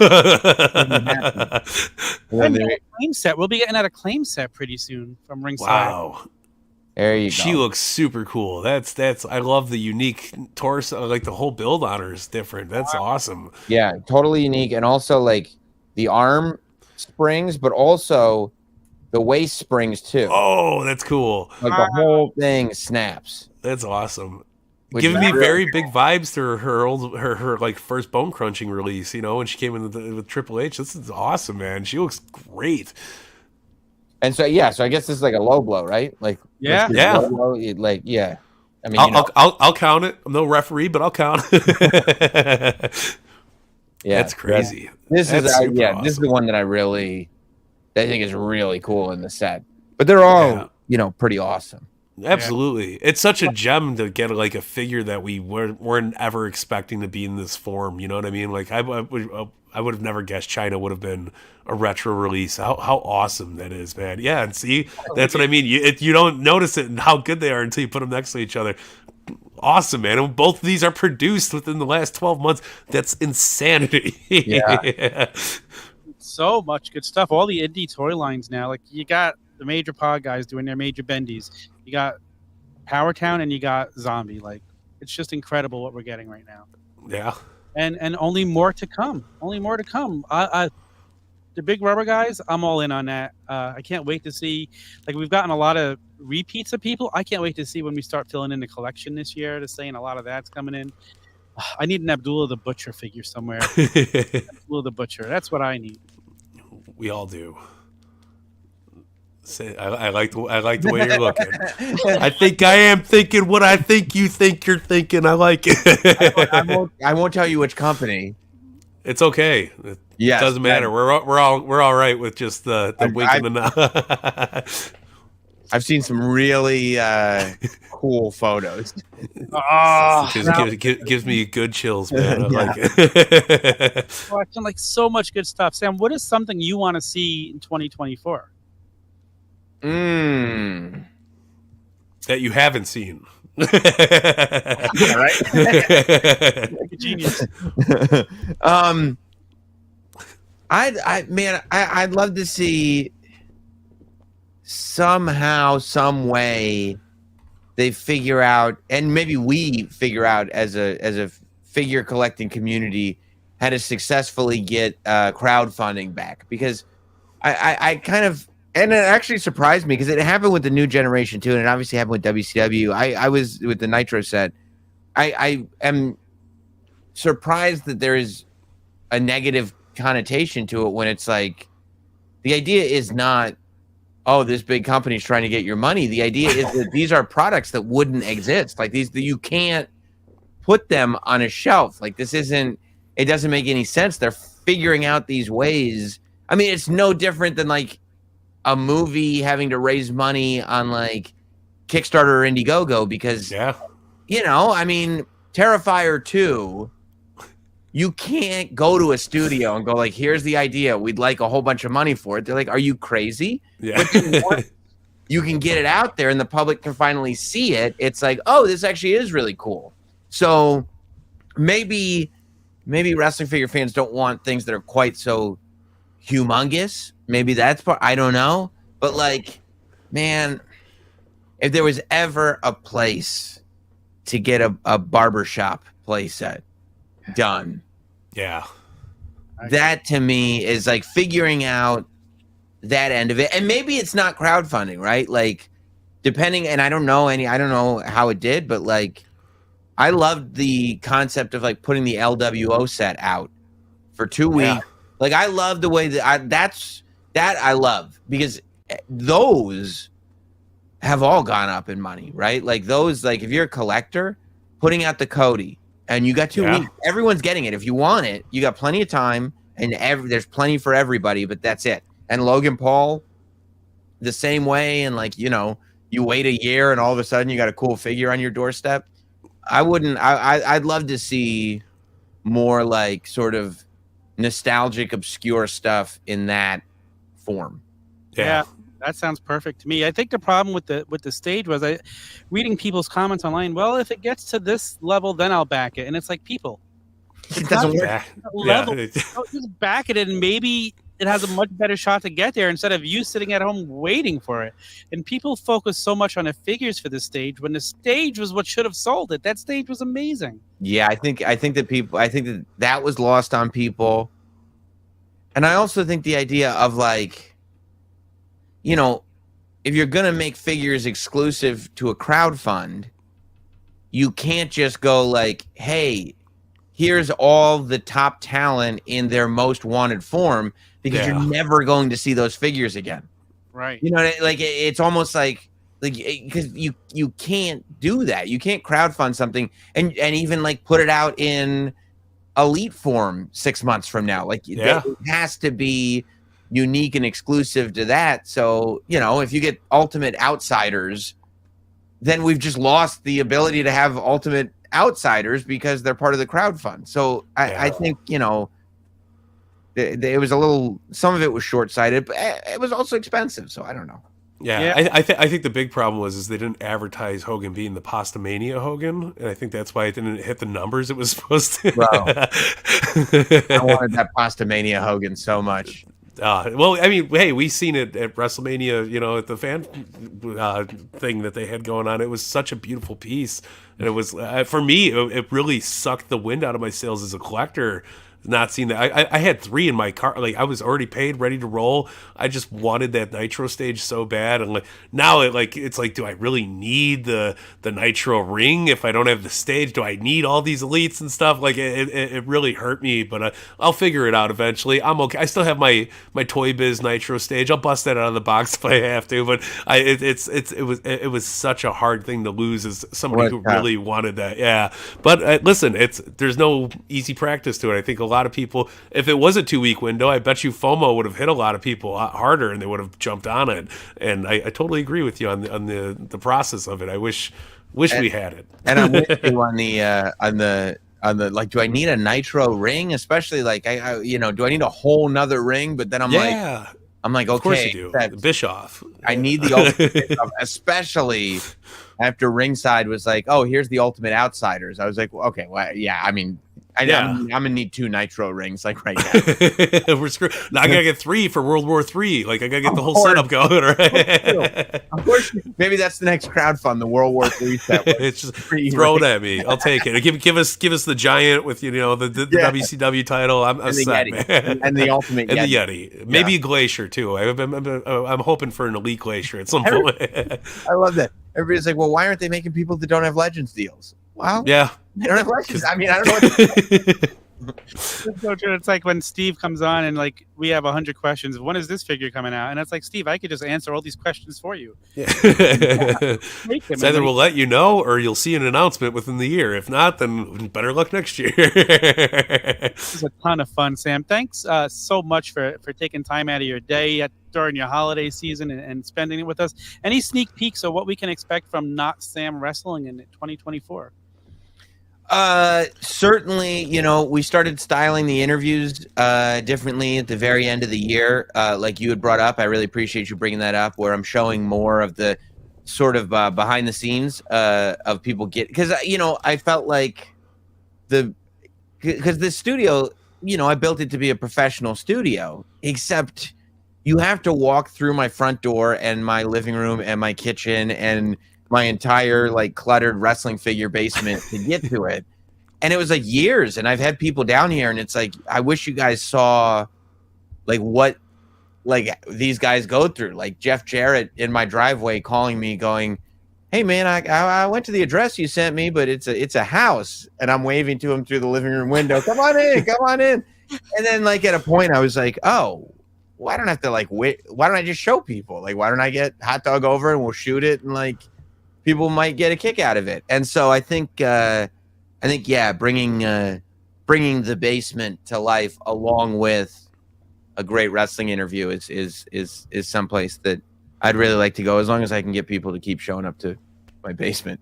And a claim set. We'll be getting out a claim set pretty soon from Ringside. Wow. There you go. She looks super cool. That's I love the unique torso. Like, the whole build on her is different. That's awesome. Yeah, totally unique, and also like the arm springs, but also the waist springs too. Oh, that's cool. Like the whole thing snaps. That's awesome. Which Giving is me really very big vibes to her like first Bone Crunching release. You know, when she came in with Triple H. This is awesome, man. She looks great. And so yeah, so I guess this is like a low blow, right? Like Yeah. Yeah. low blow, like yeah. I mean, I'll count it. I'm no referee, but I'll count. yeah, That's crazy. This is awesome. this is the one that I think is really cool in the set. But they're all pretty awesome. Absolutely. It's such a gem to get like a figure that we weren't ever expecting to be in this form. You know what I mean? Like, I would have never guessed China would have been a retro release. How awesome that is, man. Yeah, and see, that's what I mean. You don't notice it and how good they are until you put them next to each other. Awesome, man. And both of these are produced within the last 12 months. That's insanity. Yeah. So much good stuff. All the indie toy lines now. Like, you got the major pod guys doing their major bendies. You got Power Town and you got Zombie. Like, it's just incredible what we're getting right now. Yeah. And only more to come. Only more to come. The big rubber guys, I'm all in on that. I can't wait to see. Like, we've gotten a lot of repeats of people. I can't wait to see when we start filling in the collection this year. To saying a lot of that's coming in. I need an Abdullah the Butcher figure somewhere. Abdullah the Butcher. That's what I need. We all do. I like the way you're looking. I think I am thinking what I think you think you're thinking. I like it. I won't tell you which company. It's okay. It doesn't matter. We're all right with just the wink and the nod. I've seen some really cool photos. Gives me good chills, man. I like it. Watching like so much good stuff. Sam, what is something you want to see in 2024? That you haven't seen. Yeah, right? Like a genius. I'd love to see somehow, some way they figure out, and maybe we figure out as a figure collecting community, how to successfully get crowdfunding back, because I kind of. And it actually surprised me because it happened with the new generation too, and it obviously happened with WCW. I was with the Nitro set. I am surprised that there is a negative connotation to it when it's like, the idea is not, oh, this big company's trying to get your money. The idea is that these are products that wouldn't exist. Like, you can't put them on a shelf. Like, it doesn't make any sense. They're figuring out these ways. I mean, it's no different than like a movie having to raise money on like Kickstarter or Indiegogo because, I mean, Terrifier 2, you can't go to a studio and go like, here's the idea. We'd like a whole bunch of money for it. They're like, are you crazy? Yeah. But you can get it out there and the public can finally see it. It's like, oh, this actually is really cool. So maybe wrestling figure fans don't want things that are quite so humongous. Maybe that's part. I don't know. But like, man, if there was ever a place to get a barbershop playset done, that to me is like figuring out that end of it. And maybe it's not crowdfunding, right? Like, depending, and I don't know how it did, but like, I loved the concept of like putting the LWO set out for 2 weeks. Like, I love the way that I love, because those have all gone up in money, right? Like those, like if you're a collector, putting out the Cody and you got 2 weeks, everyone's getting it. If you want it, you got plenty of time, and there's plenty for everybody, but that's it. And Logan Paul, the same way. And like, you wait a year and all of a sudden you got a cool figure on your doorstep. I'd love to see more like sort of nostalgic, obscure stuff in that form. Yeah, that sounds perfect to me. I think the problem with the stage was reading people's comments online. Well, if it gets to this level, then I'll back it. And it's like, people, it doesn't work. Level. Just back it, and maybe it has a much better shot to get there instead of you sitting at home waiting for it. And people focus so much on the figures for the stage when the stage was what should have sold it. That stage was amazing. Yeah, I think that was lost on people. And I also think the idea of like, if you're going to make figures exclusive to a crowd fund, you can't just go like, hey, here's all the top talent in their most wanted form, because you're never going to see those figures again. Right. Like it's almost like because you can't do that. You can't crowdfund something and even like put it out in elite form 6 months from now. Like it has to be unique and exclusive to that. So, if you get Ultimate Outsiders, then we've just lost the ability to have Ultimate Outsiders because they're part of the crowd fund. So I think, it was a little, some of it was short-sighted, but it was also expensive. So I don't know. Yeah. I think the big problem was they didn't advertise Hogan being the Pastamania Hogan, and I think that's why it didn't hit the numbers it was supposed to. Bro, I wanted that Pastamania Hogan so much. Well, I mean, hey, we seen it at WrestleMania, at the fan thing that they had going on. It was such a beautiful piece. And it was, for me, it really sucked the wind out of my sails as a collector. Not seeing that. I had 3 in my car. Like, I was already paid, ready to roll. I just wanted that Nitro stage so bad. And like now it's like, do I really need the Nitro ring if I don't have the stage? Do I need all these elites and stuff? Like it really hurt me, but I'll figure it out eventually. I'm okay. I still have my Toy Biz Nitro stage. I'll bust that out of the box if I have to. But it was such a hard thing to lose as somebody who really wanted that. Yeah. But listen, there's no easy practice to it. I think a lot of people, if it was a 2-week window, I bet you FOMO would have hit a lot of people a lot harder and they would have jumped on it. And I totally agree with you on the process of it. I wish we had it. And I'm with you on the like, do I need a Nitro ring? Especially like I do I need a whole nother ring? But then I'm like, okay, of course you do. The Bischoff. I need the Ultimate Bischoff, especially after Ringside was like, oh, here's the Ultimate Outsiders. I was like, well, okay, well, yeah, I mean, I'm gonna need 2 Nitro rings like right now. We're screwed. Now I gotta get 3 for World War III. Like I gotta get the whole setup going. Right? Of course, maybe that's the next crowdfund, the World War III set. It's just throw it at me. I'll take it. Give us the giant with the WCW title. I'm and set, the Yeti. And the Ultimate and Yeti. the Yeti. Maybe a Glacier too. I'm hoping for an Elite Glacier at some point. I love that. Everybody's like, well, why aren't they making people that don't have Legends deals? Well, yeah. They don't have Legends. I mean, I don't know what It's so true. It's like when Steve comes on and like we have 100 questions. When is this figure coming out? And it's like, Steve, I could just answer all these questions for you. Yeah. Make him. It's either we'll let you know or you'll see an announcement within the year. If not, then better luck next year. This is a ton of fun, Sam. Thanks so much for taking time out of your day during your holiday season and spending it with us. Any sneak peeks of what we can expect from Not Sam Wrestling in 2024? Certainly, we started styling the interviews differently at the very end of the year. Like you had brought up, I really appreciate you bringing that up, where I'm showing more of the sort of behind the scenes of people because I felt like because the studio, I built it to be a professional studio, except you have to walk through my front door and my living room and my kitchen and my entire like cluttered wrestling figure basement to get to it. And it was like years, and I've had people down here, and it's like, I wish you guys saw like what like these guys go through. Like Jeff Jarrett in my driveway calling me going, "Hey man, I went to the address you sent me, but it's a house." And I'm waving to him through the living room window, "Come on in, come on in." And then like at a point I was like, "Oh, why don't I have to like wait? Why don't I just show people? Like, why don't I get Hot Dog over and we'll shoot it, and like people might get a kick out of it." And so I think yeah, bringing the basement to life along with a great wrestling interview is someplace that I'd really like to go, as long as I can get people to keep showing up to my basement.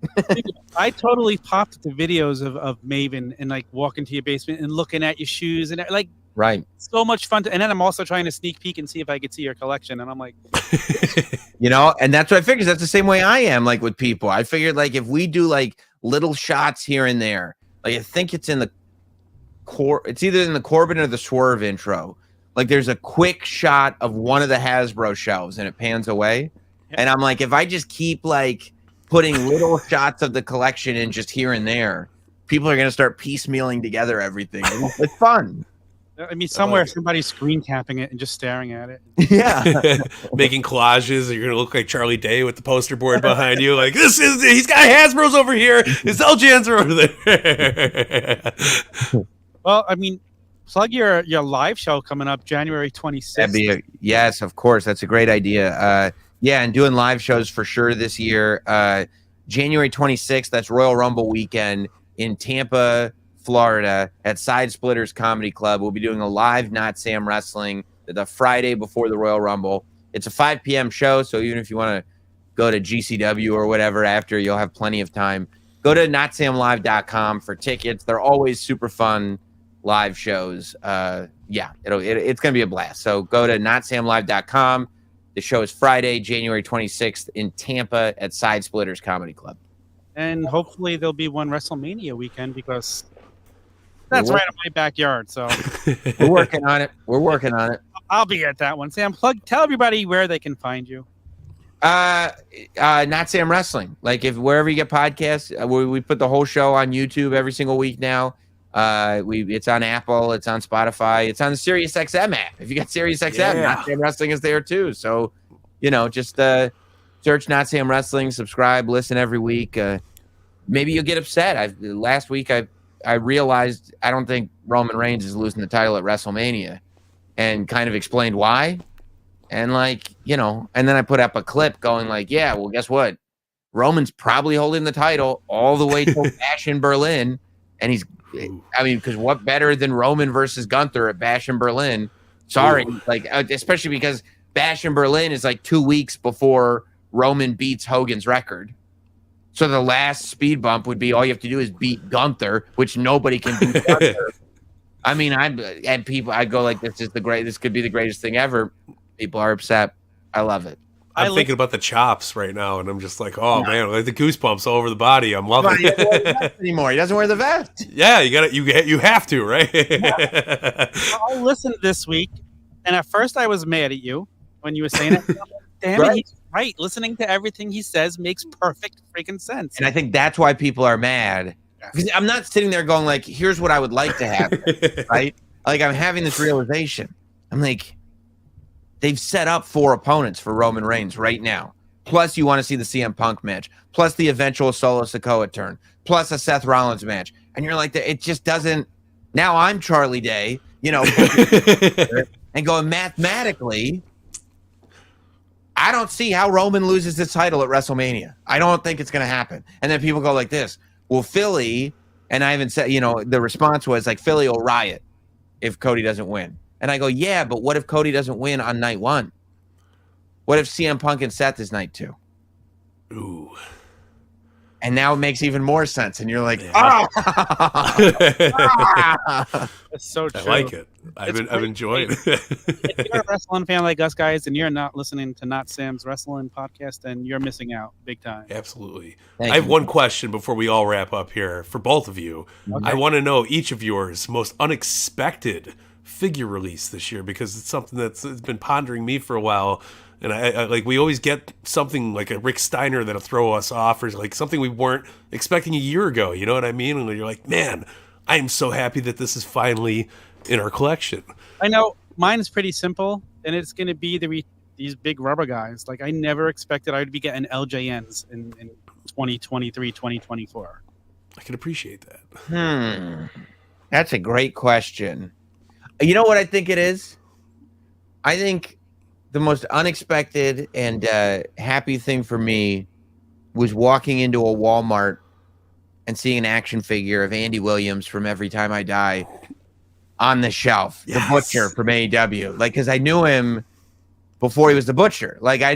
I totally popped the videos of Maven and like walking to your basement and looking at your shoes and like Right. so much fun. And then I'm also trying to sneak peek and see if I could see your collection. And I'm like, and that's what I figured. That's the same way I am like with people. I figured like if we do like little shots here and there, like I think it's in the it's either in the Corbin or the Swerve intro. Like there's a quick shot of one of the Hasbro shelves and it pans away. Yeah. And I'm like, if I just keep like putting little shots of the collection in just here and there, people are going to start piecemealing together everything. It's fun. I mean, somewhere somebody's screen capping it and just staring at it. Yeah. Making collages. You're going to look like Charlie Day with the poster board behind you. Like, he's got Hasbro's over here. His LJNs are over there. Well, I mean, plug your live show coming up January 26th. Yes, of course. That's a great idea. Yeah, and doing live shows for sure this year. January 26th, that's Royal Rumble weekend in Tampa, Florida at Side Splitters Comedy Club. We'll be doing a live Not Sam Wrestling the Friday before the Royal Rumble. It's a 5 p.m. show, so even if you want to go to GCW or whatever after, you'll have plenty of time. Go to notsamlive.com for tickets. They're always super fun live shows. Yeah, it's going to be a blast. So go to notsamlive.com. The show is Friday, January 26th in Tampa at Side Splitters Comedy Club. And hopefully there'll be one WrestleMania weekend because that's right in my backyard. So we're working on it. We're working on it. I'll be at that one. Sam, tell everybody where they can find you. Not Sam Wrestling. Like if wherever you get podcasts, we put the whole show on YouTube every single week now. It's on Apple, it's on Spotify, it's on the SiriusXM app. If you got SiriusXM, Not Sam Wrestling is there too. So, just search Not Sam Wrestling, subscribe, listen every week. Maybe you'll get upset. Last week I realized I don't think Roman Reigns is losing the title at WrestleMania, and kind of explained why. And and then I put up a clip going like, yeah, well, guess what? Roman's probably holding the title all the way till Bash in Berlin. And because what better than Roman versus Gunther at Bash in Berlin? Sorry. Especially because Bash in Berlin is like 2 weeks before Roman beats Hogan's record. So the last speed bump would be all you have to do is beat Gunther, which nobody can beat Gunther. I mean, I go like, this could be the greatest thing ever. People are upset. I love it. I'm thinking about the chops right now, and I'm just like, oh man, like the goosebumps all over the body. I'm loving it. He doesn't wear the vest anymore. He doesn't wear the vest. Yeah, you have to, right? I listened this week, and at first I was mad at you when you were saying it. Damn it, he's right. Listening to everything he says makes perfect freaking sense. And I think that's why people are mad. Because I'm not sitting there going like, here's what I would like to happen, right? Like I'm having this realization. I'm like, they've set up 4 opponents for Roman Reigns right now. Plus, you want to see the CM Punk match. Plus, the eventual Solo Sikoa turn. Plus, a Seth Rollins match. And you're like, it just doesn't. Now I'm Charlie Day, and going mathematically, I don't see how Roman loses the title at WrestleMania. I don't think it's going to happen. And then people go like this, well, Philly, and I haven't said, the response was like, Philly will riot if Cody doesn't win. And I go, yeah, but what if Cody doesn't win on night one? What if CM Punk and Seth is night two? Ooh. And now it makes even more sense. And you're like, That's so true. I like it. I've enjoyed it. If you're a wrestling fan like us guys and you're not listening to Not Sam's Wrestling Podcast, then you're missing out big time. Absolutely. Thank I have you. one question before we all wrap up here for both of you. Okay. I want to know each of yours most unexpected figure release this year, because it's something it's been pondering me for a while. And I like, we always get something like a Rick Steiner that'll throw us off, or like something we weren't expecting a year ago. You know what I mean? And you're like, man, I am so happy that this is finally in our collection. I know mine is pretty simple, and it's going to be these big rubber guys. Like, I never expected I would be getting LJNs in 2023, 2024. I can appreciate that. That's a great question. You know what I think it is? I think the most unexpected and happy thing for me was walking into a Walmart and seeing an action figure of Andy Williams from Every Time I Die on the shelf. Yes. The Butcher from AEW. Like, because I knew him before he was the Butcher. Like, I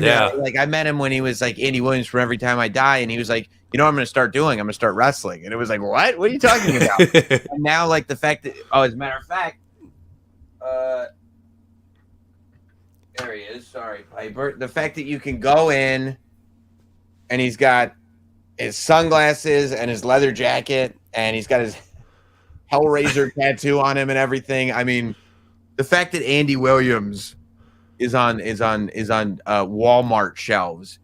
met him when he was like Andy Williams from Every Time I Die, and he was like, you know what I'm going to start doing? I'm going to start wrestling. And it was like, what? What are you talking about? And now, like, the fact that, as a matter of fact, there he is. Sorry, Piper. The fact that you can go in and he's got his sunglasses and his leather jacket and he's got his Hellraiser tattoo on him and everything. I mean, the fact that Andy Williams is on Walmart shelves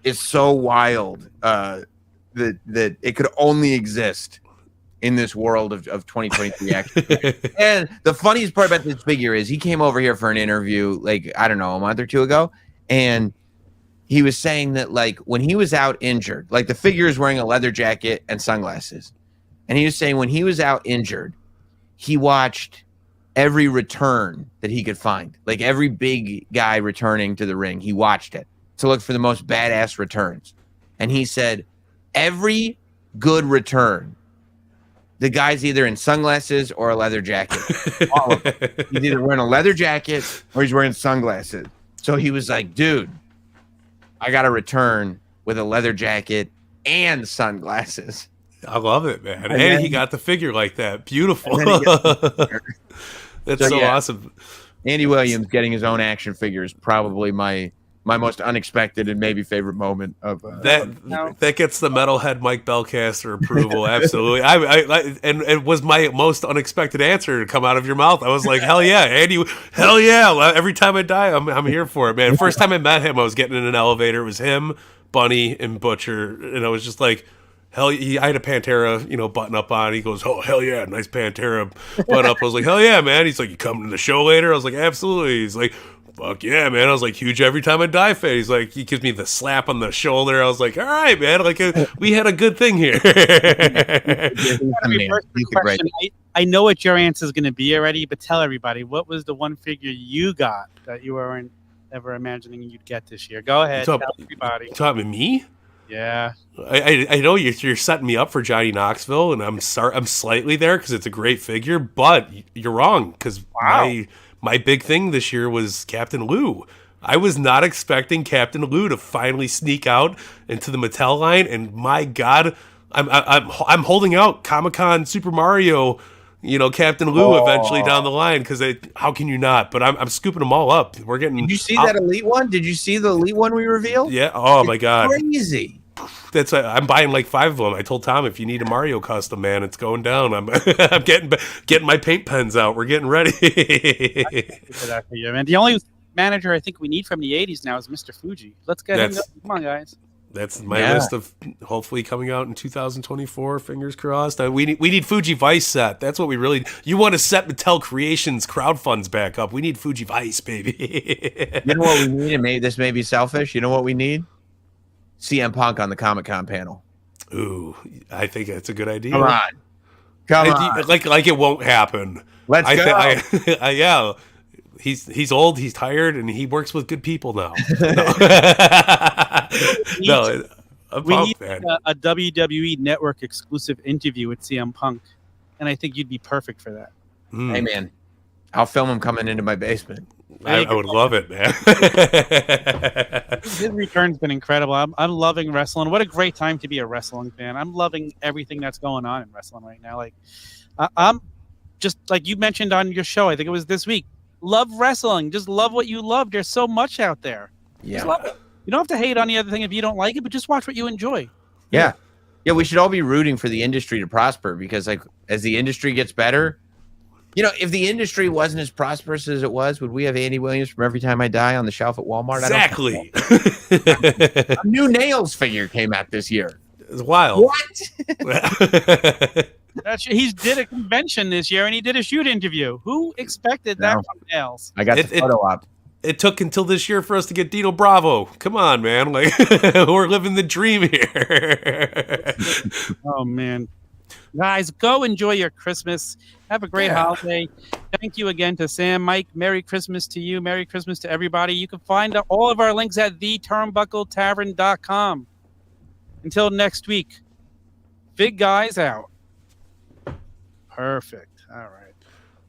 is so wild that it could only exist in this world of 2023 action. And the funniest part about this figure is he came over here for an interview, like, I don't know, a month or two ago. And he was saying that, like, when he was out injured, like, the figure is wearing a leather jacket and sunglasses. And he was saying when he was out injured, he watched every return that he could find. Like, every big guy returning to the ring, he watched it to look for the most badass returns. And he said, every good return, the guy's either in sunglasses or a leather jacket. All of them. He's either wearing a leather jacket or he's wearing sunglasses. So he was like, dude, I got to return with a leather jacket and sunglasses. I love it, man. And then he got the figure like that. Beautiful. That's so awesome. Andy Williams getting his own action figure is probably my most unexpected and maybe favorite moment of that gets the Metalhead Mike Belcaster approval. Absolutely. And it was my most unexpected answer to come out of your mouth. I was like, hell yeah, Andy, hell yeah. Every time I die, I'm here for it, man. First time I met him, I was getting in an elevator. It was him, Bunny, and Butcher, and I was just like, hell, I had a Pantera, button up on. He goes, oh, hell yeah, nice Pantera button up. I was like, hell yeah, man. He's like, you coming to the show later? I was like, absolutely. He's like, fuck yeah, man. I was like, huge Every Time I Die fan. He's like, he gives me the slap on the shoulder. I was like, all right, man. Like, we had a good thing here. I know what your answer is going to be already, but tell everybody, what was the one figure you got that you weren't ever imagining you'd get this year? Go ahead, tell everybody. You talking to me? Yeah, I know you're setting me up for Johnny Knoxville, and I'm slightly there because it's a great figure, but you're wrong because my big thing this year was Captain Lou. I was not expecting Captain Lou to finally sneak out into the Mattel line, and my God, I'm holding out Comic-Con Super Mario, Captain Lou eventually down the line because how can you not? But I'm scooping them all up. We're getting. Did you see that Elite one? Did you see the Elite one we revealed? Yeah. Oh my God. Crazy. I'm buying like 5 of them. I told Tom, if you need a Mario custom, man, it's going down. I'm getting my paint pens out. We're getting ready. Man. The only manager I think we need from the 80s now is Mr. Fuji. Let's get him. Come on, guys. That's my list of hopefully coming out in 2024. Fingers crossed. We need Fuji Vice set. That's what we really. You want to set Mattel Creations crowdfunds back up? We need Fuji Vice, baby. You know what we need? And this may be selfish. You know what we need? CM Punk on the Comic-Con panel. Ooh, I think that's a good idea. Come on. Come on. Like it won't happen. Let's go. Yeah. He's old, he's tired, and he works with good people now. No, we need a WWE Network exclusive interview with CM Punk, and I think you'd be perfect for that. Hey, man, I'll film him coming into my basement. I would love it, man. His return's been incredible. I'm loving wrestling. What a great time to be a wrestling fan. I'm loving everything that's going on in wrestling right now. Like, I'm just like you mentioned on your show. I think it was this week. Love wrestling. Just love what you love. There's so much out there. Yeah. Just love it. You don't have to hate on the other thing if you don't like it, but just watch what you enjoy. Yeah. Yeah, we should all be rooting for the industry to prosper because, like, as the industry gets better, you know, if the industry wasn't as prosperous as it was, would we have Andy Williams from Every Time I Die on the shelf at Walmart? Exactly. A new Nails figure came out this year. It's wild. What? He did a convention this year and he did a shoot interview. Who expected that from Nails? I got the photo up. It took until this year for us to get Dino Bravo. Come on, man. Like we're living the dream here. Oh man. Guys, go enjoy your Christmas. Have a great holiday. Thank you again to Sam, Mike. Merry Christmas to you. Merry Christmas to everybody. You can find all of our links at theturnbuckletavern.com. Until next week, Big Guys out. Perfect. All right.